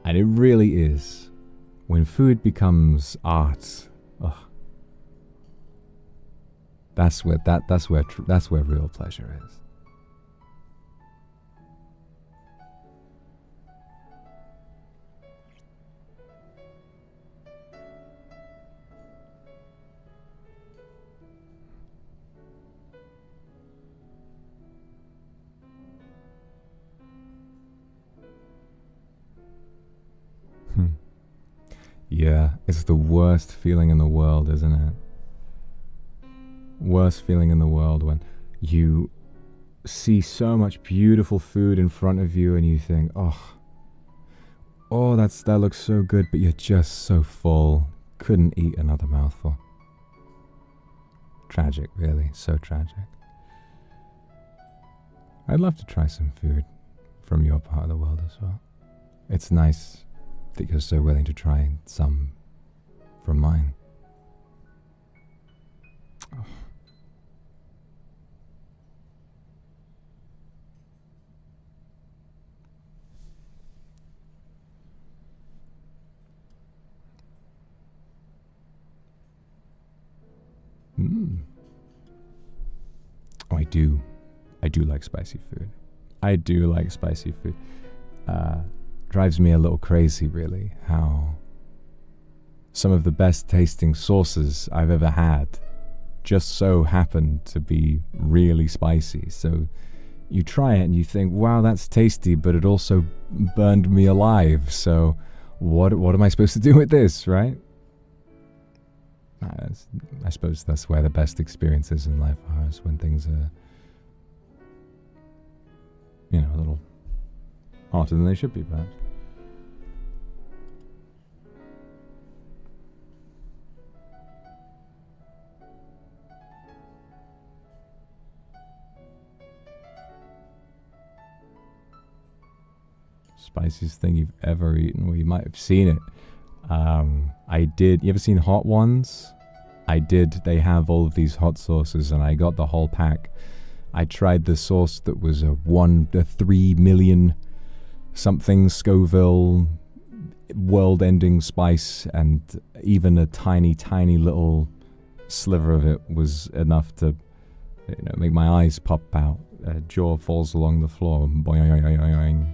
and it really is, when food becomes art. Oh, that's where real pleasure is. Yeah, it's the worst feeling in the world, isn't it? Worst feeling in the world when you see so much beautiful food in front of you and you think, oh, that looks so good, but you're just so full, couldn't eat another mouthful. Tragic, really, so tragic. I'd love to try some food from your part of the world as well. It's nice that you're so willing to try some from mine. Oh. Oh, I do like spicy food. I do like spicy food. Drives me a little crazy, really, how some of the best tasting sauces I've ever had just so happen to be really spicy. So you try it and you think, wow, that's tasty, but it also burned me alive. So what am I supposed to do with this, right? I suppose that's where the best experiences in life are, is when things are, a little hotter than they should be, perhaps. Spiciest thing you've ever eaten? Well, you might have seen it. I did. You ever seen Hot Ones? I did. They have all of these hot sauces, and I got the whole pack. I tried the sauce that was a 3 million something Scoville world-ending spice, and even a tiny, tiny little sliver of it was enough to, make my eyes pop out. Jaw falls along the floor. Boing.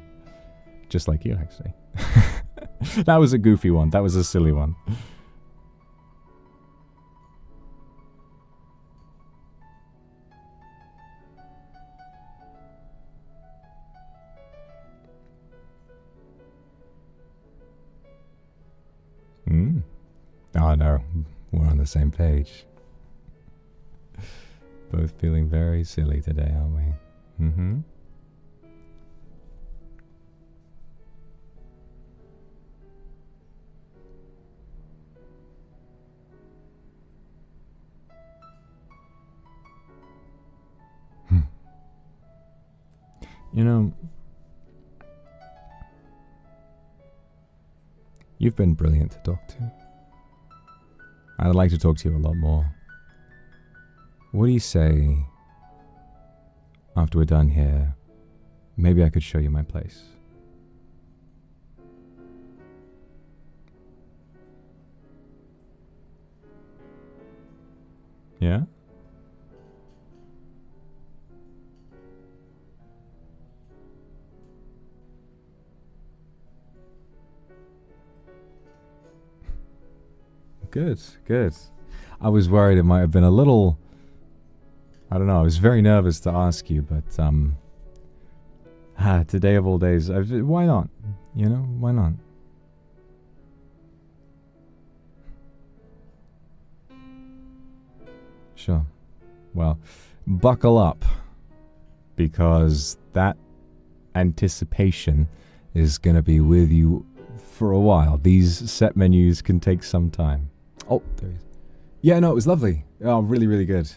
Just like you, actually. That was a goofy one. That was a silly one. Oh no, we're on the same page. Both feeling very silly today, aren't we? Mm-hmm. You've been brilliant to talk to. I'd like to talk to you a lot more. What do you say, after we're done here, maybe I could show you my place? Yeah? Good. I was worried it might have been a little, I don't know, I was very nervous to ask you, but today of all days, why not? Why not? Sure. Well, buckle up, because that anticipation is going to be with you for a while. These set menus can take some time. Oh, there he is. Yeah, no, it was lovely. Oh, really, really good.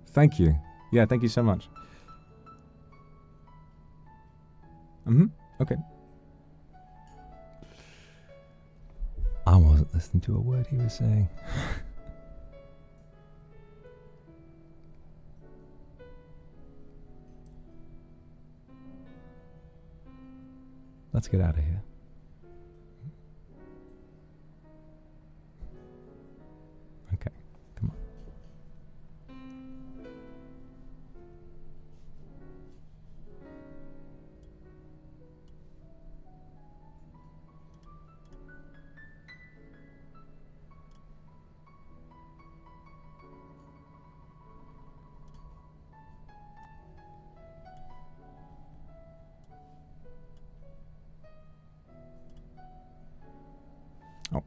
Thank you. Yeah, thank you so much. Okay. I wasn't listening to a word he was saying. Let's get out of here. Okay, come on. Oh,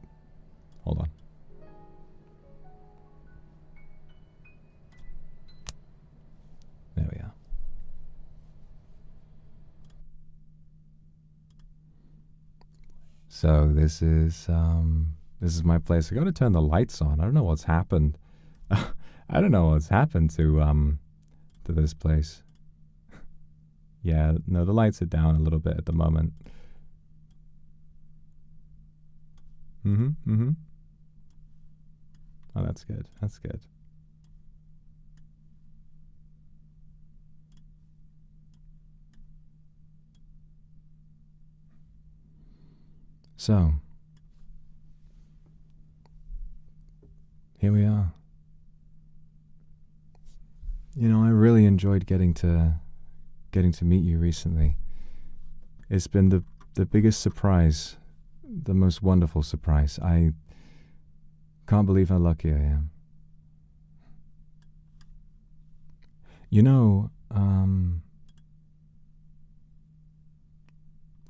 hold on. There we are. So this is my place. I got to turn the lights on. I don't know what's happened. I don't know what's happened to this place. Yeah, no, the lights are down a little bit at the moment. Oh, that's good. That's good. So, here we are. You know, I really enjoyed getting to meet you recently. It's been the biggest surprise, the most wonderful surprise. I can't believe how lucky I am. You know,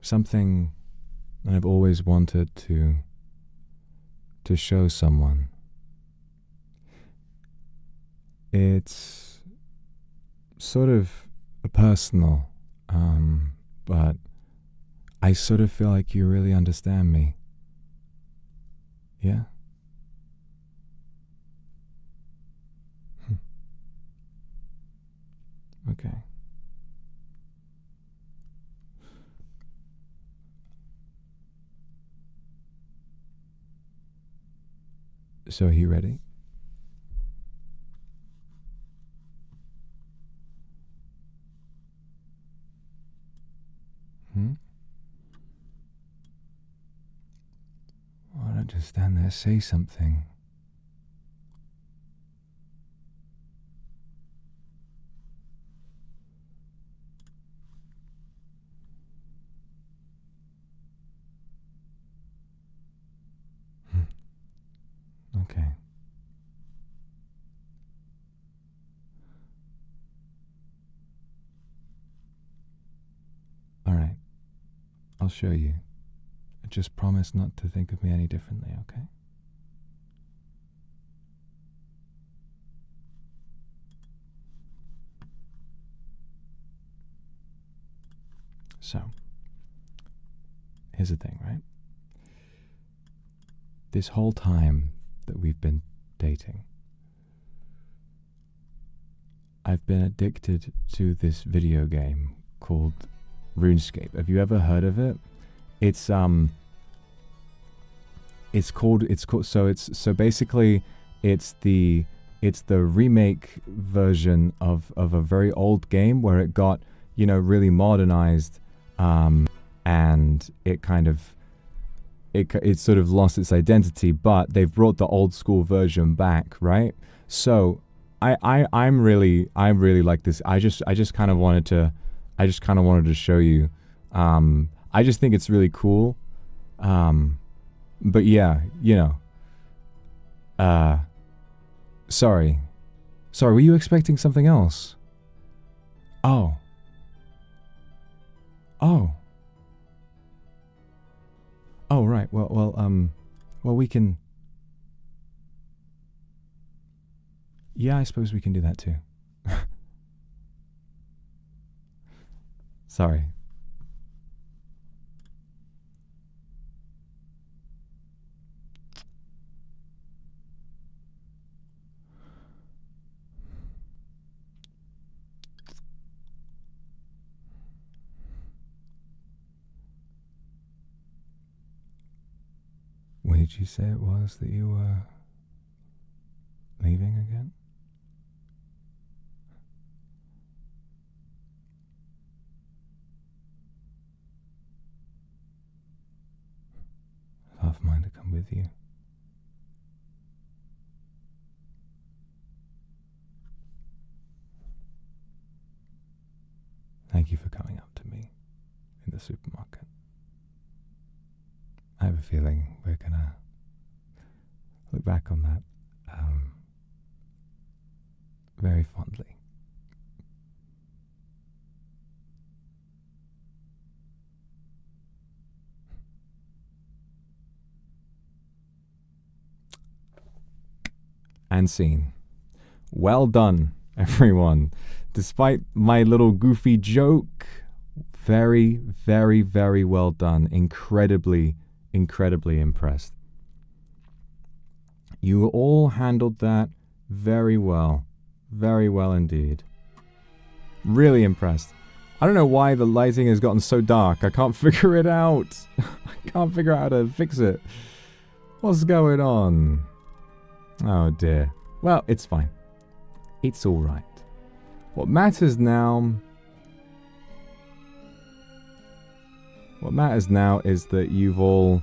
something I've always wanted to show someone. It's sort of personal, but I sort of feel like you really understand me. Yeah? Okay. So are you ready? Why don't just stand there, say something. Okay. All right. I'll show you. Just promise not to think of me any differently, okay? So, here's the thing, right? This whole time that we've been dating, I've been addicted to this video game called RuneScape. Have you ever heard of it? It's basically it's the remake version of a very old game where it got, you know, really modernized, and it sort of lost its identity, but they've brought the old school version back, right? So I'm really like this. I just kind of wanted to show you. I just think it's really cool. But yeah, you know. Sorry, were you expecting something else? Oh, right. Well, we can. Yeah, I suppose we can do that too. Sorry. When did you say it was that you were leaving again? Half a mind to come with you. Thank you for coming up to me in the supermarket. I have a feeling we're gonna look back on that very fondly. And scene. Well done, everyone. Despite my little goofy joke, very, very, very well done. Incredibly impressed. You all handled that very well indeed. Really impressed. I don't know why the lighting has gotten so dark. I can't figure it out. I can't figure out how to fix it. What's going on? Oh dear. Well, it's fine. It's all right. What matters now is that you've all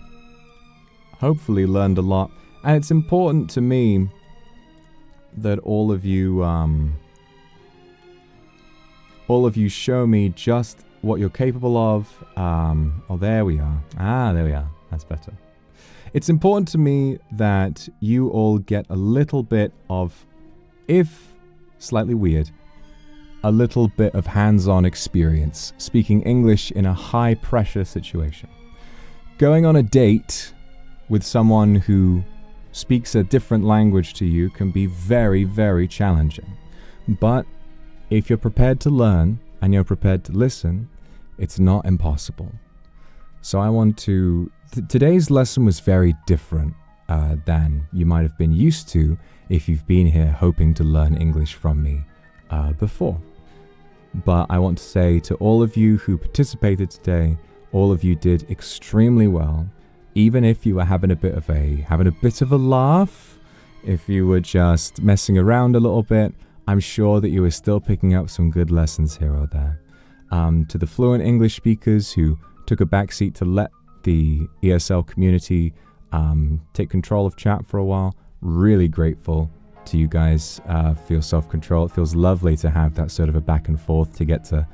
hopefully learned a lot, and it's important to me that all of you show me just what you're capable of. Oh, there we are. There we are. That's better. It's important to me that you all get a little bit of, if slightly weird, a little bit of hands-on experience speaking English in a high-pressure situation. Going on a date with someone who speaks a different language to you can be very, very challenging. But if you're prepared to learn and you're prepared to listen, it's not impossible. So I want to... Today's lesson was very different than you might have been used to if you've been here hoping to learn English from me before. But I want to say to all of you who participated today, all of you did extremely well. Even if you were having a bit of a laugh, if you were just messing around a little bit, I'm sure that you were still picking up some good lessons here or there. To the fluent English speakers who took a backseat to let the ESL community take control of chat for a while, really grateful to you guys. Feel self-control. It feels lovely to have that sort of a back and forth, to get to,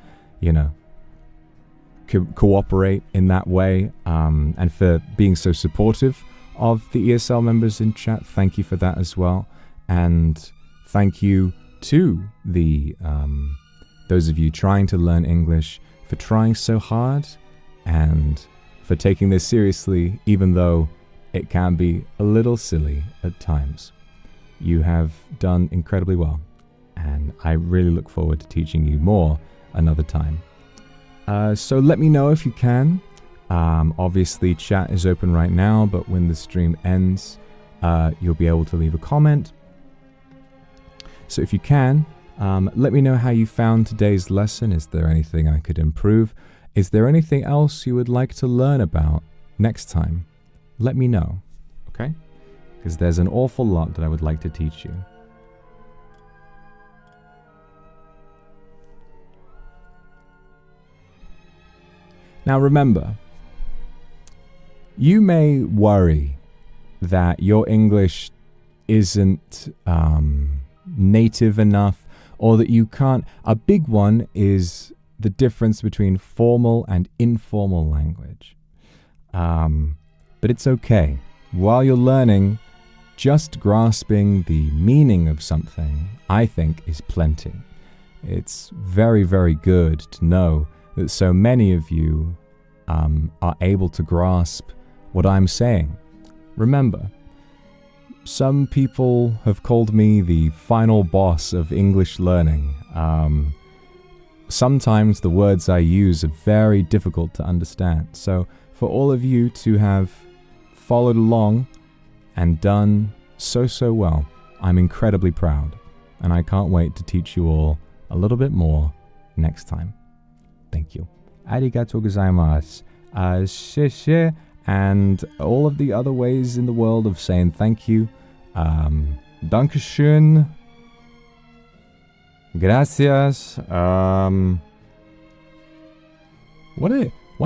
cooperate in that way, and for being so supportive of the ESL members in chat. Thank you for that as well. And thank you to the those of you trying to learn English for trying so hard and for taking this seriously, even though it can be a little silly at times. You have done incredibly well, and I really look forward to teaching you more another time. So let me know if you can. Obviously, chat is open right now, but when the stream ends, you'll be able to leave a comment. So if you can, let me know how you found today's lesson. Is there anything I could improve? Is there anything else you would like to learn about next time? Let me know, okay? Because there's an awful lot that I would like to teach you. Now remember, you may worry that your English isn't native enough, or that you can't. A big one is the difference between formal and informal language. But it's okay. While you're learning, just grasping the meaning of something, I think, is plenty. It's very, very good to know that so many of you are able to grasp what I'm saying. Remember, some people have called me the final boss of English learning. Sometimes the words I use are very difficult to understand. So for all of you to have followed along and done so well, I'm incredibly proud. And I can't wait to teach you all a little bit more next time. Thank you. Arigatou gozaimasu. Sheshe. And all of the other ways in the world of saying thank you. Dankeschön. Gracias. Why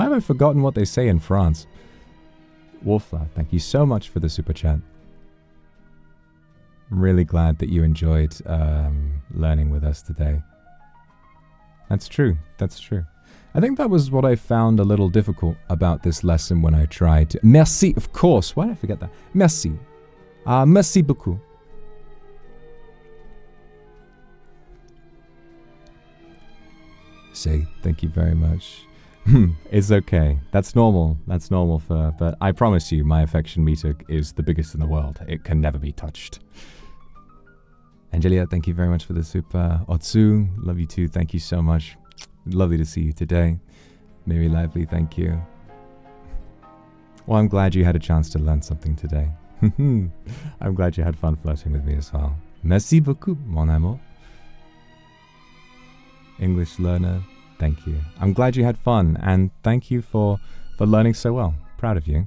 have I forgotten what they say in France? Wolfla, thank you so much for the super chat. I'm really glad that you enjoyed learning with us today. That's true. That's true. I think that was what I found a little difficult about this lesson when I tried to... Merci, of course. Why did I forget that? Merci. Merci beaucoup. Say, thank you very much. It's okay. That's normal. That's normal but I promise you, my affection meter is the biggest in the world. It can never be touched. Angelia, thank you very much for the super. Otsu, love you too. Thank you so much. Lovely to see you today. Very lively, thank you. Well, I'm glad you had a chance to learn something today. I'm glad you had fun flirting with me as well. Merci beaucoup, mon amour. English learner, thank you. I'm glad you had fun, and thank you for learning so well. Proud of you.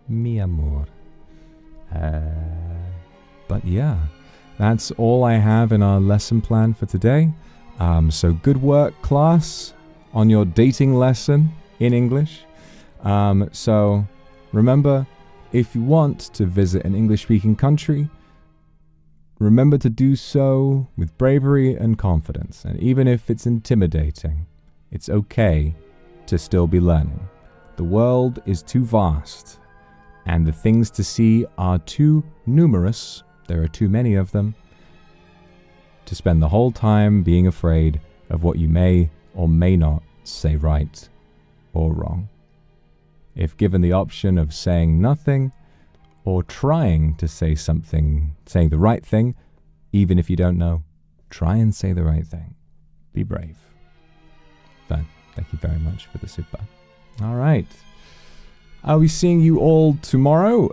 Mi amor. But yeah, that's all I have in our lesson plan for today. So good work, class, on your dating lesson in English. So remember, if you want to visit an English-speaking country, remember to do so with bravery and confidence. And even if it's intimidating, it's okay to still be learning. The world is too vast, and the things to see are too numerous, there are too many of them, to spend the whole time being afraid of what you may or may not say right or wrong. If given the option of saying nothing or trying to say something, saying the right thing, even if you don't know, try and say the right thing. Be brave. But thank you very much for the super. All right. I'll be seeing you all tomorrow,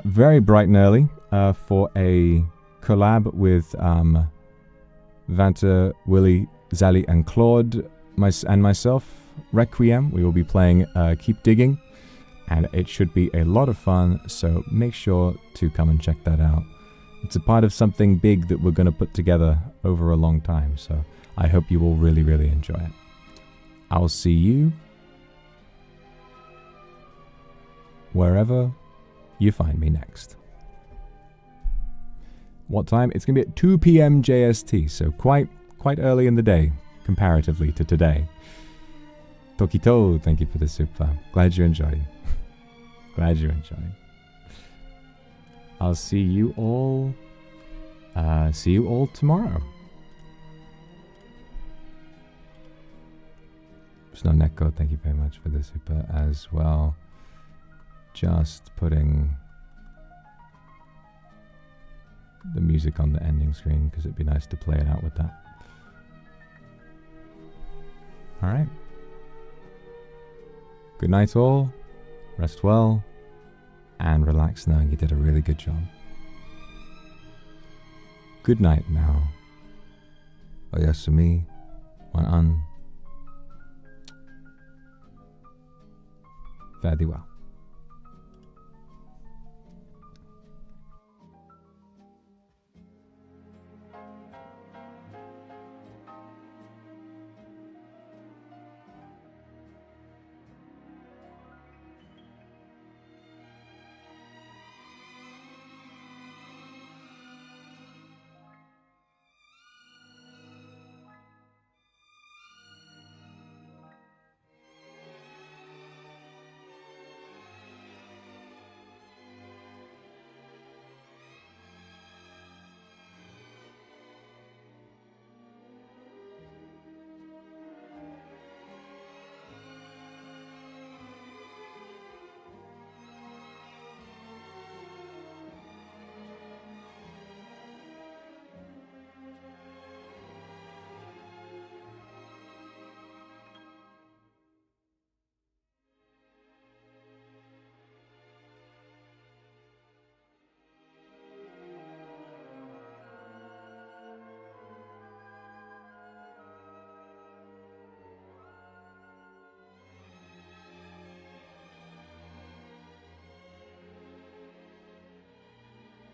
very bright and early, for a collab with Vanta, Willie, Zali, and Claude, and myself, Requiem. We will be playing Keep Digging, and it should be a lot of fun, so make sure to come and check that out. It's a part of something big that we're going to put together over a long time, so I hope you will really, really enjoy it. I'll see you wherever you find me next. What time? It's going to be at 2 p.m. JST, so quite early in the day, comparatively to today. Tokito, thank you for the super. Glad you enjoyed. Glad you enjoyed. I'll see you all tomorrow. Snoneko, thank you very much for the super as well. Just putting the music on the ending screen because it'd be nice to play it out with that. All right. Good night all. Rest well and relax knowing you did a really good job. Good night now. Oyasumi. Wan-an. Fare thee well.